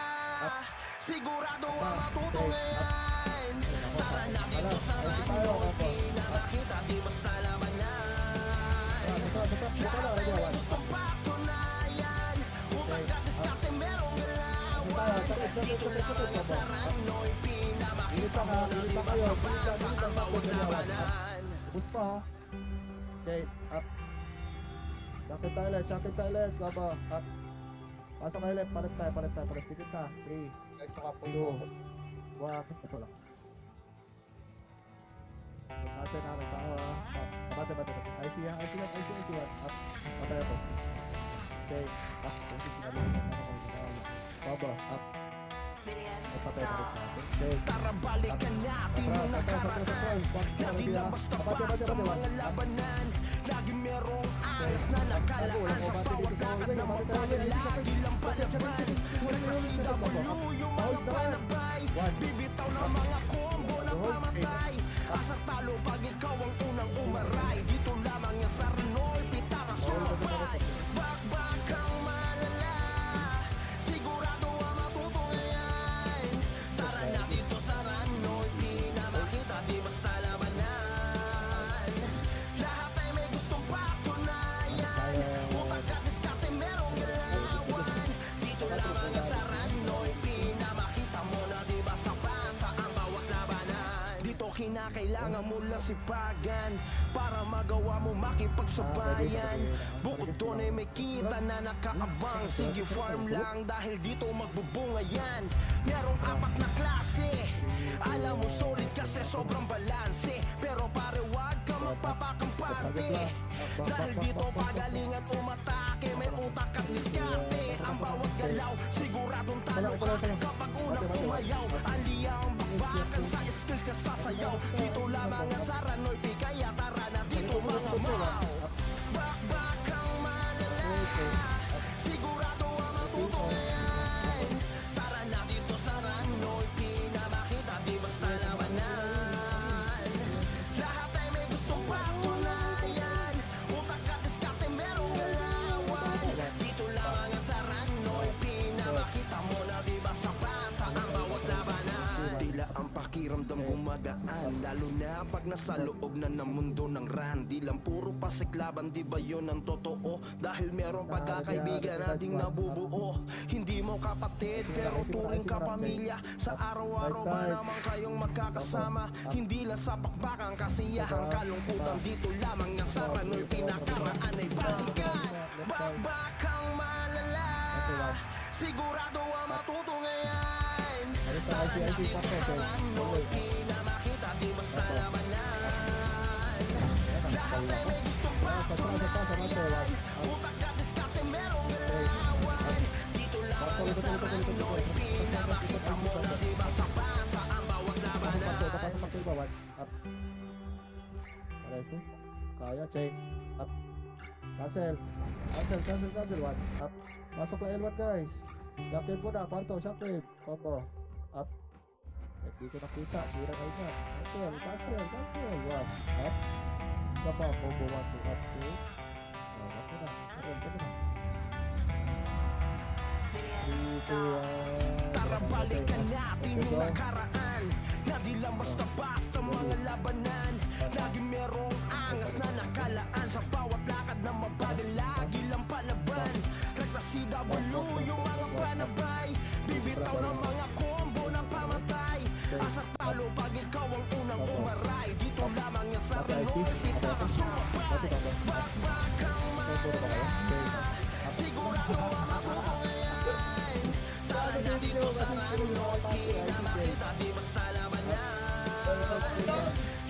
S1: sigurado ang matutungin. Tara na dito sa Rano'y pinamakita, di basta labanan. Lahat ay may gustong patunayan. Utak at diskarte merong galawan. Dito lamang ang sa Rano'y pinamakita mo na di basta-basta ang bawat labanan.
S2: Bus pa ha. Okay, up. Jacket toilet, baba, up. Pasok kayo left, palit tayo. Tikit na. 3,
S3: Guys, suka po
S2: 2,
S3: yung
S2: 1. Ito lang. Natin tao ha. Bate. IC ha, IC lang, IC, one. Up. Patay ako. Okay, up. Baba, up.
S6: Billion
S2: Patay pa sa
S6: stars.
S2: atin. Okay.
S1: Tara balikan natin yung nakaraan, na di lang basta-basta mga labanan. Lagi merong angas na nakalaan, sa bawat lakad na mabagal lagi lang palaban. Rekta CW yung mga panabay, bibitaw ng mga combo na pamatay. Asa talo pag ikaw ang unang umaray, dito lamang yan sa Rano'y pitara sumabay. Bakbakang malala, sigurado ang matutunan. Tara na dito sa Rano'y pinamakita, di basta labanan. Lahat ay may gustong patunayan. Utak at diskarte merong galawan. Dito kinakailangan mo lang sipagan para magawa mo makipagsabayan. Bukod doon ay may kita na nakaabang. Sige farm lang dahil dito magbubunga yan. Merong apat na klase, alam mo solid kasi sobrang balanse. Pero pare wag ka magpapakampante, dahil dito pagalingan umatake. May utak at diskarte, ang bawat galaw siguradong talo ka. Kapag unang umayaw, aliya ang bakbakan sa skills ka sasayaw. Dito lamang ang Saranoy P, kaya tara na dito mga mau. Bakbakang malala, sigurado ang matutunayan. Tara na dito Saranoy P, na makita di basta labanan. Lahat ay may gustong patunayan, utak at diskarte merong galawan. Dito lamang ang Saranoy P, na makita mo na di basta basta ang bawat labanan. Tila ang pakiramdam gumagaan, lalo na pag nasa loob na ng mundo ng ran. Di lang puro pasiklaban, di ba yun ang totoo? Dahil meron pagkakaibigan nating nabubuo. Hindi mo kapatid pero turing ka pamilya. Sa araw-araw ba naman kayong magkakasama? Hindi lang sa pakbakang kasiyahan, kalungkutan. Dito lamang ang Saranoy, pinakaraan ay balikan. Bakbakang malala, sigurado ang matutungayan. Tara na dito Saranoy P, na makita di basta labanan. Lahat ay may gustong patunayan, utak at diskarte merong galawan. Dito lamang ang Saranoy P, na makita mo na di basta basta ang bawat labanan.
S2: Pasok iba, one. Up. Pareso. Kaya, check. Up. Cancel. One. Up. Pasok na L1 guys. Shockwave ko na, parto, shockwave. Combo. Up. Hindi ko nakita, hira kayo na. Cancel. One. Up. Ika pa, combo 1, 2, up, 2. Up na. Meron na. 3, 2, 1.
S1: Tara balikan natin yung nakaraan, na di lang basta-basta mga labanan. Lagi merong angas na nakalaan, sa bawat lakad na mabagal lagi lang palaban. Rekta CW yung mga panabay, bibitaw ng mga combo na pamatay. Asa talo pag ikaw ang unang umaray. Dito lamang yung Saranoy, pitaka sumabay. Bakbakang malala, sigurado ang matutungayan. Tara na dito Saranoy P, na makita di basta labanan.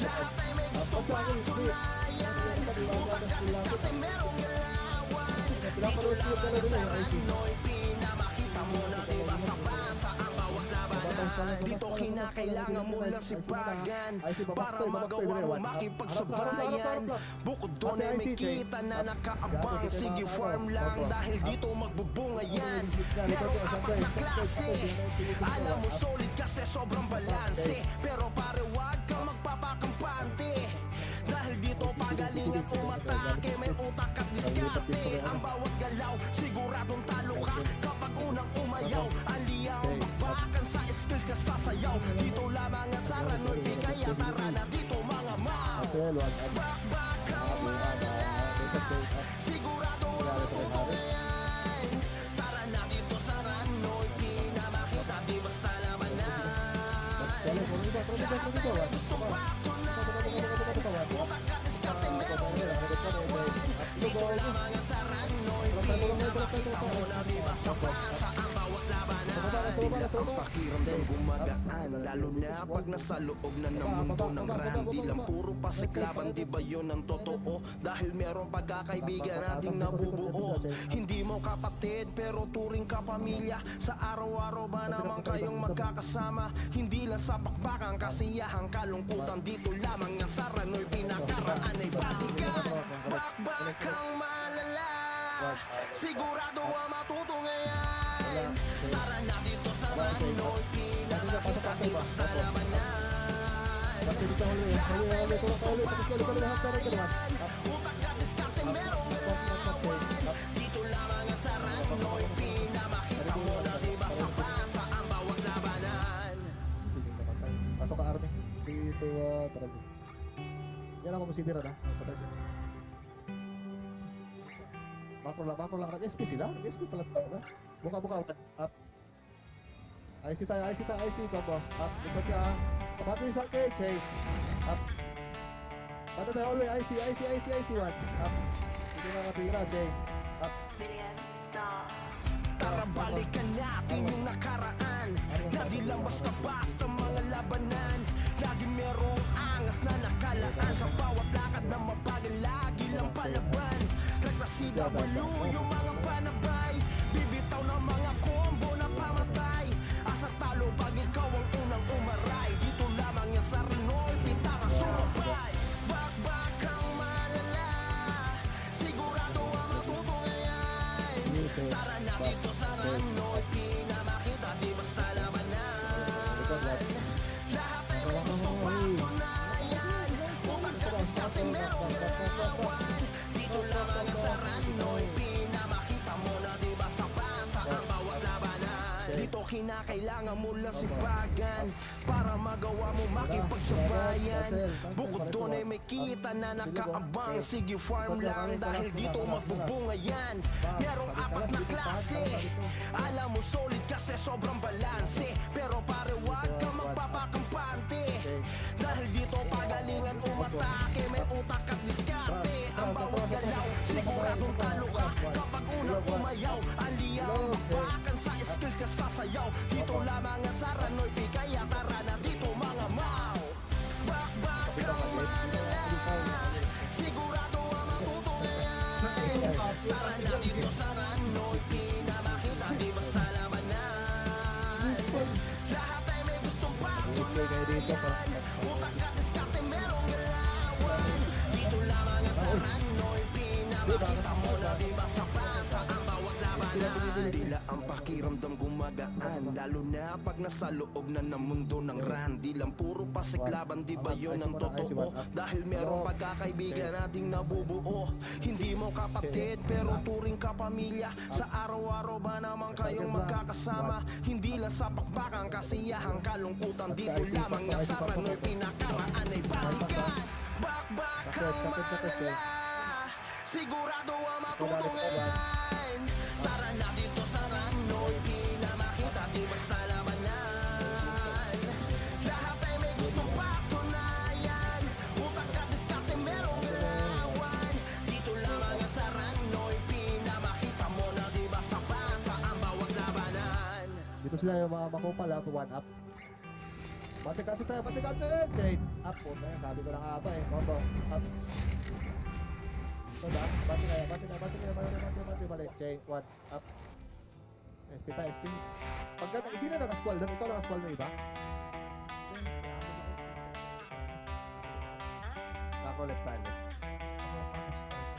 S1: Lahat ay may gustong patunayan, utak at diskarte merong galawan. Dito lamang ang Saranoy P, na makita mo na di basta basta ang bawat labanan. Dito kinakailangan mo lang sipagan para magawa mo makipagsabayan. Bukod doon ay may kita na nakaabang. Sige farm lang dahil dito magbubunga yan. Merong apat na klase, alam mo solid kasi sobrang balanse. Pero pare wag ka magpapakampante, dahil dito pagalingan umatake. May utak at diskarte, ang bawat galaw siguradong talo ka. Kapag unang umayaw, aliya ang bakbakan sa skills ka sasayaw. Dito lamang ang Saranoy P, kaya tara na dito mga mau.
S2: Cancel, one. Up.
S1: Bakbakang malala, sigurado ang matutungayan. Tara na dito Saranoy P, na makita di basta labanan. Lahat ay may gustong patunayan, utak at diskarte merong galawan. Dito lamang ang Saranoy P, na makita mo na di basta basta ang bawat labanan. Tila ang pakiramdam gumagaan, lalo na pag nasa loob na ng mundo ng ran. Di lang puro pasiklaban, di ba yun ang totoo? Dahil meron pagkakaibigan nating nabubuo. Hindi mo kapatid pero turing ka pamilya. Sa araw-araw ba naman kayong magkakasama? Hindi lang sa pakbakang kasiyahan, kalungkutan. Dito lamang ang Saranoy, pinakaraan ay balikan. Bakbakang malala, sigurado ang matutungayan. Tara na dito Saranoy P, na makita di basta labanan. Lahat ay may gustong patunayan, utak at diskarte merong galawan. Dito lamang ang Saranoy P, na makita mo na di basta basta ang bawat labanan.
S2: Pasok ka, Army. Dito, tara. Yan ako masitira na. Patay siya. Macro lang. Nag-SP sila? Nag-SP pala talaga. Buka. Up. IC tayo. Combo. Up. Likod ka. Kapatid sa kay Jay. Ano tayo, always, IC, 1. Up. Hindi na natira, Jay. Up.
S6: Billion. Stars.
S1: Tara balikan natin yung nakaraan Na di lang basta-basta mga labanan Lagi merong angas na nakalaan Sa bawat lakad na mabagal lagi lang palaban Rekta CW yung mga panabay Bibitaw ng mga combo na pamatay Asa talo pag ikaw ang unang umaray Dito lamang yan sa Renoy Pitara sumabay Bakbakang malala Sigurado ang matutunghayan Tara na dito sa Ranoy Pinamakita di basta labanan Lahat ay may gustong patunayan Utak ka diskarte merong galawan Dito lamang ang sa Ranoy Pinamakita mo na di basta-basta ang bawat labanan Dito kinakailangan mo lang sipagan Para magawa mo makipagsabayan Bukod doon ay may kita na nakaabang Sige farm lang dahil dito magbubunga yan Merong apat na klase Alam mo solid kasi sobrang balanse Pero pare wag ka magpapakampante Dahil dito pagalingan umatake May utak at diskarte Ang bawat galaw siguradong talo ka Kapag unang umayaw Aliyang bakbakan sa skills ka sasayaw Dito lamang ang sa Ranoy Kaya tara na dito mga mau Bakbakang malala Sigurado ang matutunghayan Tara na dito sa Ranoy Pinamakita di basta labanan Lahat ay may gustong patunayan Utak at diskarte merong galawan Dito lamang ang sa Ranoy Pinamakita mo na di basta-basta ang bawat labanan Tila ang pakiramdam gumagaan Lalo na pag nasa loob na ng mundo ng ran Di lang puro pasiglaban, di ba yun ang totoo? Dahil merong pagkakaibigan nating nabubuo Hindi mo kapatid pero turing ka pamilya Sa araw-araw ba naman kayong magkakasama? Hindi lang sa pakbakang kasiyahan kalungkutan Dito lamang nga sa Ranoy pinakaraan ay balikan Bakbakang malala Sigurado ang matutunghayan Tara na dito sa Ranoy Pinamakita di basta labanan Lahat ay may gustong patunayan Utak at diskarte merong galawan Dito lamang ang sa Ranoy Pinamakita mo na di basta-basta ang bawat labanan
S2: Dito sila yung mga makupal, up. 1 up. Bate kasi tayo, Jade. Up po. Sabi ko na nga ba eh. Combo. Up. So ba? Bate balik. Jade, 1 up. SP pa, SP. Pagka, sino nakasquall doon? Ikaw nakasquall mo iba? Ako left balik.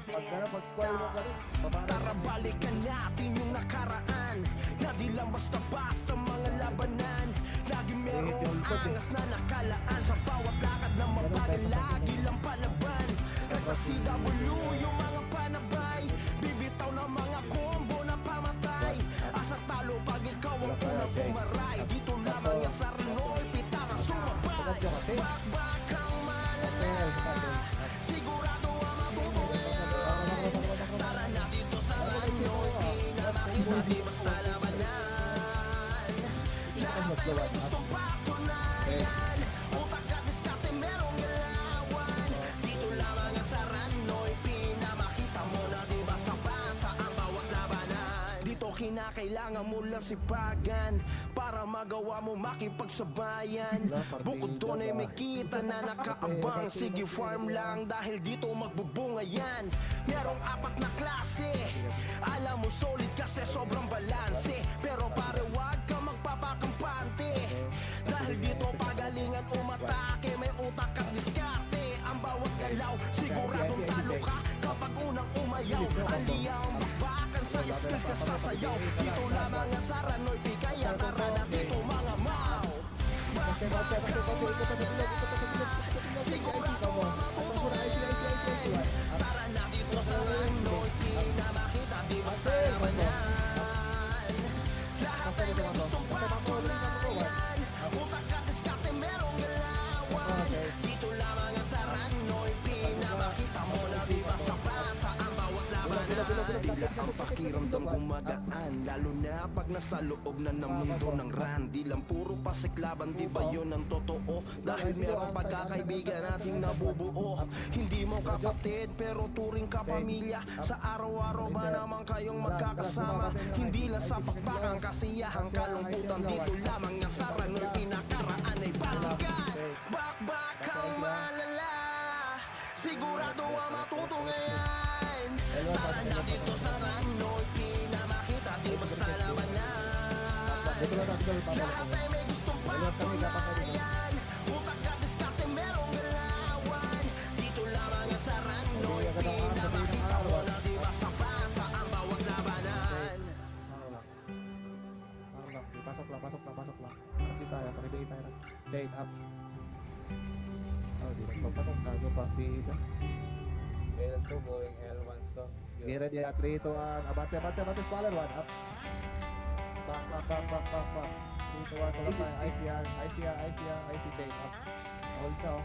S6: Billion.
S2: Pag-squall mo
S6: Stars.
S2: ganun, babara
S1: Tara balikan natin yung nakaraan Na di lang basta-basta mga labanan Lagi merong angas na nakalaan Sa bawat lakad na mabagal lagi lang palaban Rekta CW yung mga panabay Bibitaw ng mga combo na pamatay Asa talo pag ikaw ang unang umaray Dito lamang yan sa Renoy Pitara sumabay Bakbakang malala Sigurado ang matutunghayan Tara na dito sa Ranoy Pinamakita di basta labanan Lahat ay may gustong patunayan Utak at diskarte merong galawan Dito lamang ang sa Ranoy Pinamakita mo na di basta-basta ang bawat labanan Dito kinakailangan mo lang sipagan Para magawa mo makipagsabayan Bukod doon ay may kita na nakaabang Sige farm lang dahil dito magbubunga yan Merong apat na klase Alam mo solid kasi sobrang balanse Pero pare wag ka magpapakampante Dahil dito pagalingan umatake May utak at diskarte Ang bawat galaw siguradong talo ka Kapag unang umayaw Aliyang bakbakan sa skills ka sasayaw Dito lamang ang sa Ranoy Kaya tara na dito mga mau Bakbakang malala Sigurado ang matutunghayan Tara na dito sa Ranoy Pinamakita di basta labanan Lahat ay may gustong patunayan Utak at diskarte merong galawan Dito lamang ang sa Ranoy Pinamakita mo na di basta-basta ang bawat labanan Tila ang pakiramdam gumagaan kalayaan. Lalo na pag nasa loob na ng mundo ng ran. Di lang puro pasiklaban, di ba yun ang totoo? Dahil merong pagkakaibigan nating nabubuo. Hindi mo kapatid pero turing ka pamilya. Sa araw-araw ba naman kayong magkakasama? Hindi lang sa pakpakang kasiyahan, kalungkutan. Dito lamang nga sa rano'y pinakaraan ay balikan. Bakbakang malala, sigurado ang matutungayan. Tara na dito sa rano'y pinamakita, di basta labanan.
S2: Dito lang natin gawin
S1: Lahat
S2: pabalik.
S1: ay may gustong patunayan. Utak at diskarte merong galawan. Dito lamang ang sa rano'y pinamakita mo na di basta-basta ang bawat labanan.
S2: Maro lang. Pasok lang, pasok lang, pasok lang. Pakibigay tayo, pakibigay tayo. Date up. Oh, di nagpapasok. Gago pa. Dito.
S3: L2 going L1 to.
S2: Get ready at 3, 2, 1. Abante, abante, abante. Spoiler 1. Up. Back, back, back, back, back, back. 3, 2, 1. Salat tayo. IC yan. IC yan. IC yan. IC chain. Up. Hold ka, oh.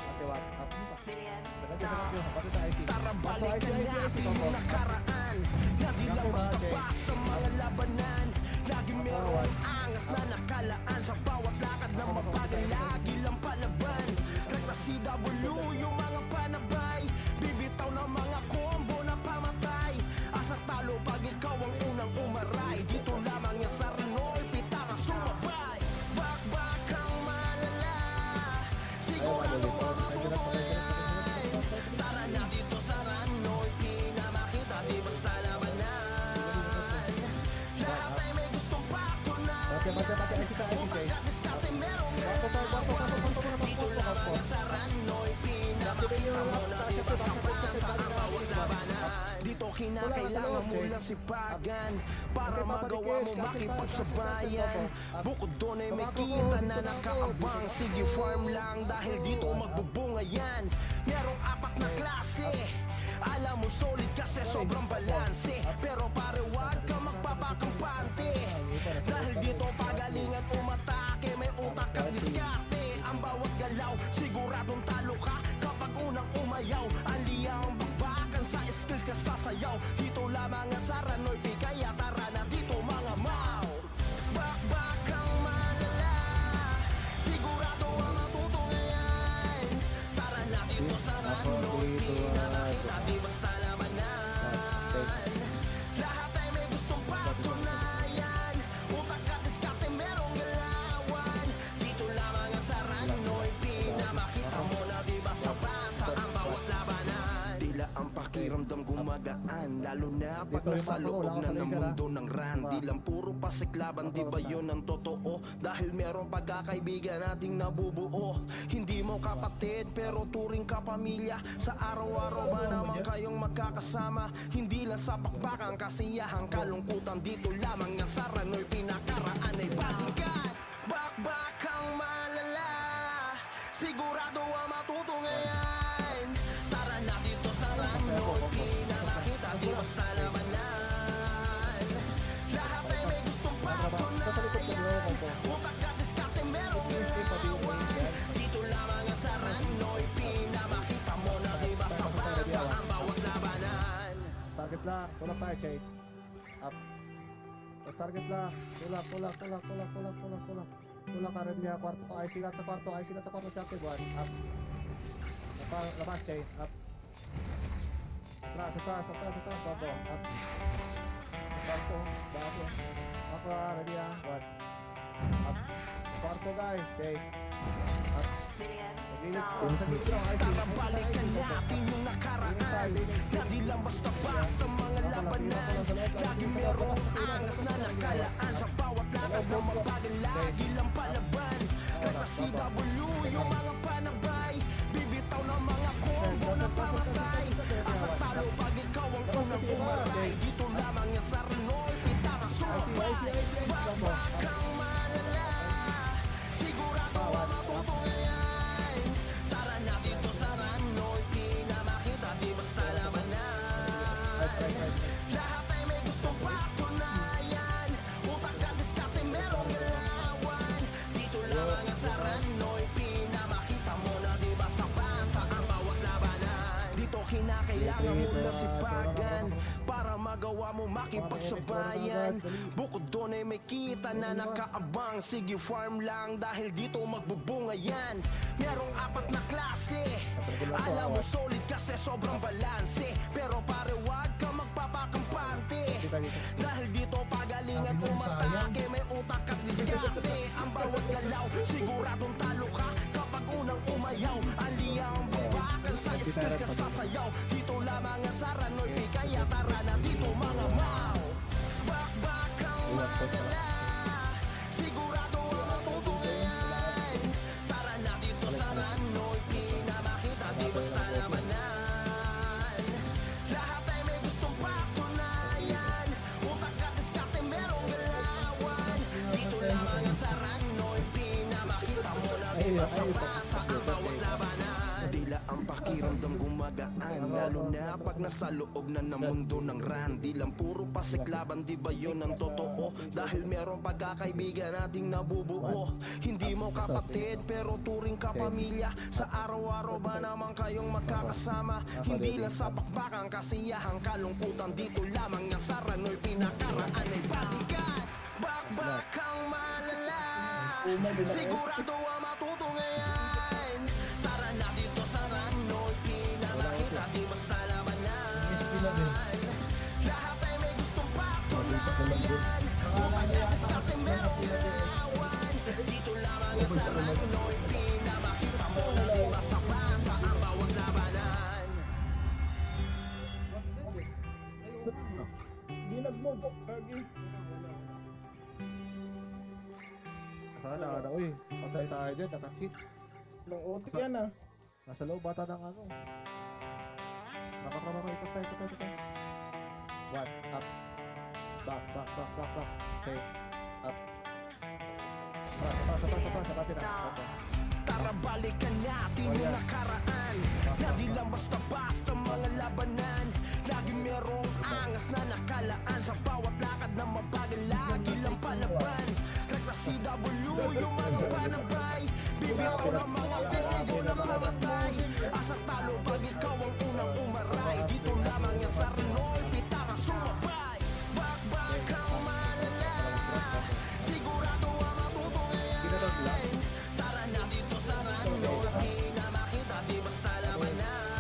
S2: Abante, 1. Up.
S6: Billion,
S2: Sagat
S6: stop.
S2: yun. Abante sa IC.
S1: Tara
S2: Back to
S1: balikan
S2: IC, IC,
S1: natin
S2: combo.
S1: yung nakaraan. Na di lang basta-basta mga labanan. Lagi merong angas na nakalaan. Sa bawat lakad na mabagal, lagi lang palaban. Rekta CW yung mga panabay. Bibitaw ng mga combo na pamatay. Asa talo pag ikaw ang unang umaray. Dito lamang yan sa Ranoy, pitara sumabay. Bakbakang malala, sigurado ang matutungayan. Tara na dito sa Ranoy, pinamakita, di basta labanan. Lahat ay may gustong patunayan.
S2: Abante, abante, abante. IC sa IC chain.
S1: Utak at diskarte merong
S2: Back to tayo, back to, back to, back to, back to,
S1: dito
S2: back to, back
S1: lamang
S2: to.
S1: yan sa Ranoy, pinakita mo na di basta-basta ang bawat labanan. Dito kinakailangan mo lang sipagan para magawa mo makipagsabayan. Bukod doon ay may kita na nakaabang. Sige farm lang dahil dito magbubunga yan. Merong 4 na klase, alam mo solid kasi sobrang balanse. Pero pare wag ka magpapakampante, dahil dito pagalingan umatake. May utak at diskarte, ang bawat galaw siguradong talo ka kapag unang umayaw. Aliya ang bakbakan sa skills ka sasayaw. Dito lamang ang sa Ranoy, kaya tara na dito mga mau. Bakbakang malala, sigurado ang matutungayan. Tara na dito sa Ranoy, pinamakita, di basta labanan. Lahat ay may gustong patunayan. Utak at diskarte merong galawan. Dito lamang ang sa Ranoy, pinamakita mo na di basta-basta ang bawat labanan. Tila ang pakiramdam gumagaan, lalo na pag nasa loob na ng mundo ng ran. Di lang puro pasiklaban, di ba yun ang totoo? Dahil merong pagkakaibigan nating nabubuo. Hindi mo kapatid pero turing ka pamilya. Sa araw-araw ba naman kayong magkakasama? Hindi lang sa pakpakang kasiyahan, kalungkutan. Dito lamang nga sa Ranoy, pinakaraan ay balikan. Bakbakang malala, sigurado ang matutungayan. Tara na dito sa Ranoy, pinamakita, di basta labanan. Lahat ay may gustong patunayan. Utak at diskarte merong galawan. Dito lamang ang sa Ranoy, pinamakita mo na di basta-basta ang bawat labanan.
S2: Target lang. Tulak tayo, chain. Up. Tapos target lang. Tulak, tulak, tulak, tulak, tulak, tulak, tulak. Tulak ka rin niya. Kwarto. IC lahat sa kwarto. IC lahat sa kwarto. Shotgun 1. Up. Labas, chain. Up. Atras, atras, atras, atras. Combo. Up. Kwarto. Bago. Ako, ready ah. 1. Up. Kwarto guys. Chain. Up.
S6: Billion,
S2: Gilid
S6: stop.
S2: ko. Sa gilid lang. IC.
S1: Tara balikan natin yung nakaraan. Na di lang basta-basta mga labanan. Lagi merong angas na nakalaan. Sa bawat lakad na mabagal, lagi lang palaban. Rekta CW yung mga panabay. Bibitaw ng mga combo na pamatay. Asa talo pag ikaw ang unang umaray. Dito lamang yan sa Ranoy, pitara sumabay. Bakbakang malala, sigurado ang matutungayan. Tara na dito sa Ranoy, pinamakita, di basta labanan. Lahat ay may gustong patunayan. Utak at diskarte merong galawan. Dito lamang ang sa Ranoy, pinamakita magawa mo makipagsabayan. Bukod doon ay may kita na nakaabang. Sige farm lang dahil dito magbubunga yan. Merong apat na klase, alam mo solid kasi sobrang balanse. Pero pare wag ka magpapakampante, dahil dito pagaling at umatake. May utak at diskarte, ang bawat galaw siguradong talo ka kapag unang umayaw. Aliyang babakan sa skills ka sasayaw. Dito lamang ang Saranoy P, kaya tara na dito mga mau. Bakbakang malala, sigurado ang matutunayan. Tara na dito sa Saranoy P, na makita di basta labanan. Lahat ay may gustong patunayan, utak at diskarte merong galawan. Dito lamang ang Saranoy P, na makita mo na di basta ang bawat labanan. Tila ang pakiramdam gumagaan, lalo na pag nasa loob na ng mundo ng ran. Di lang puro pasiklaban, di ba yun ang totoo? Dahil meron pagkakaibigan nating nabubuo. Hindi mo kapatid pero turing ka pamilya. Sa araw-araw ba naman kayong magkakasama? Hindi lang sa pakbakang kasiyahang kalungkutan. Dito lamang ang Saranoy pinakaraan ay balikan. Bakbakang malala, sigurado ang matutungayan. Tara na dito sa Saranoy P, na makita di basta labanan. Lahat ay may gustong patunayan, utak at diskarte merong galawan. Dito lamang ang Saranoy P, na makita mo na di basta ang bawat labanan.
S4: Hindi nag-move. Kagi.
S2: Sana, uy, patay tayo dyan, naka-cheat.
S4: Nung utik yan ah.
S2: Nasa loob bata ng ano. Rama, ikot tayo. One, up. Back. Okay, up. Sa pati na. Okay.
S1: Tara balikan natin yung nakaraan, na di lang basta-basta mga labanan. Lagi merong angas na nakalaan, sa bawat lakad na mabagal lagi lang palaban. Rekta CW yung mga panabay, bibitaw ng mga combo na mamatay. Asa talo pag ikaw ang unang umaray. Dito lamang yung Saranoy P, tara sumabay. Bakbakang malala, sigurado ang matutungayan. Tara na dito sa Saranoy P, na makita di basta labanan.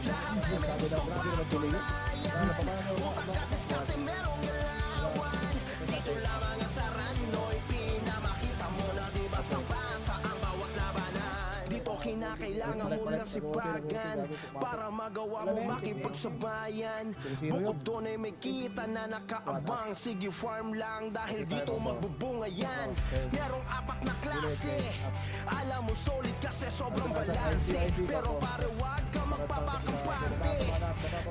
S1: Lahat ay may gustong patunayan, utak at diskarte merong galawan. Dito lamang ang Saranoy P, na makita mo na di basta-basta ang bawat labanan. Dito kinakailangan mo lang sipagan para magawa mo makipagsabayan. Bukod doon ay may kita na nakaabang. Sige farm lang dahil dito magbubunga yan. Merong apat na klase, alam mo solid kasi sobrang balanse. Pero pare wag ka magpapakampante,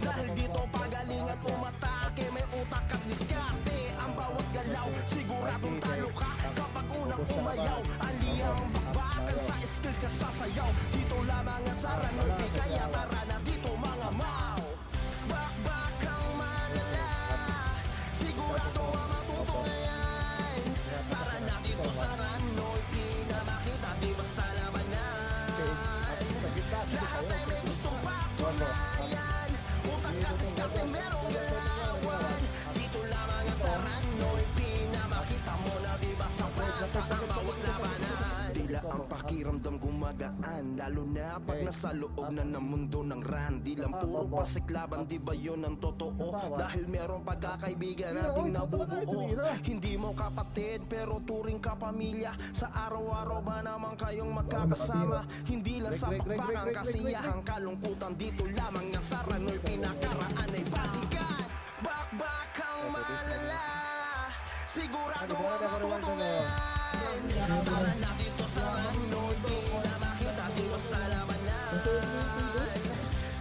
S1: dahil dito pagalingan umatake. May utak at diskarte, ang bawat galaw siguradong talo ka kapag unang umayaw. Aliyang bakbakan sa skills ka sasayaw. Dito lamang ang Saranoy P, kaya tara na dito mga mau. Bakbakang malala, sigurado ang matutungayan. Tara na dito sa Saranoy P, na makita di basta labanan. Lahat ay may gustong patunayan, utak at diskarte merong galawan. Dito lamang ang Saranoy P, na makita mo na di basta-basta ang bawat labanan. Tila ang pakiramdam gumagaan, lalo na pag nasa loob na ng mundo ng ran. Di lang puro pasiklaban, di ba yun ang totoo? Dahil merong pagkakaibigan nating nabubuo. Hindi mo kapatid pero turing ka pamilya. Sa araw-araw ba naman kayong magkakasama? Hindi lang sa pakbakang kasiyahang kalungkutan. Dito lamang ang Saranoy pinakaraan ay balikan. Bakbakang malala, sigurado ang matutungayan. Tara na dito sa Saranoy P, na makita di basta labanan.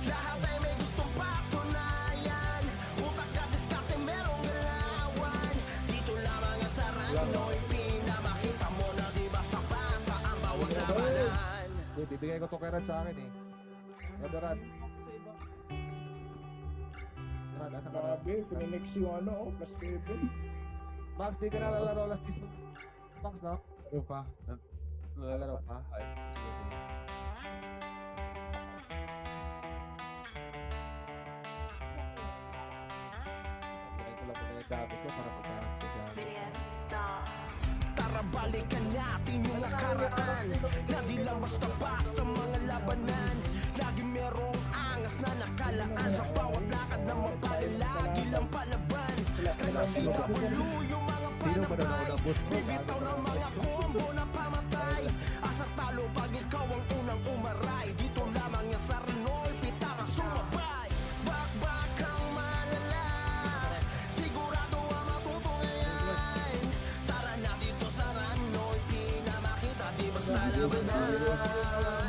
S1: Lahat ay may gustong patunayan, utak at diskarte merong galawan. Dito lamang ang Saranoy P, na makita mo na di basta-basta ang bawat labanan.
S2: Bibigay ko to kay Rad sa akin eh. Rad. Asa ka Rad?
S4: Grabe, Phoenix yung ano, plus 7.
S2: Max, di ka nalalaro last this Max, no?
S3: Ano pa?
S2: Nalalaro pa?
S3: Ay.
S2: Sige. gamit ko para pagka-accident.
S6: Billion stars.
S1: Tara balikan natin yung nakaraan Na di lang basta-basta mga labanan Lagi merong angas na nakalaan Sa bawat lakad na mabagal lagi lang palaban Kahit CW yung mga
S2: Sino ba na
S1: panabay
S2: boost ko?
S1: Bibitaw ng mga combo na pamatay Asa talo pag ikaw ang unang umaray Dito lamang yan sa Renoy Pitara sumabay Bakbakang malala Sigurado ang matutungay Tara na dito sa Ranoy Pinamakita di basta labanan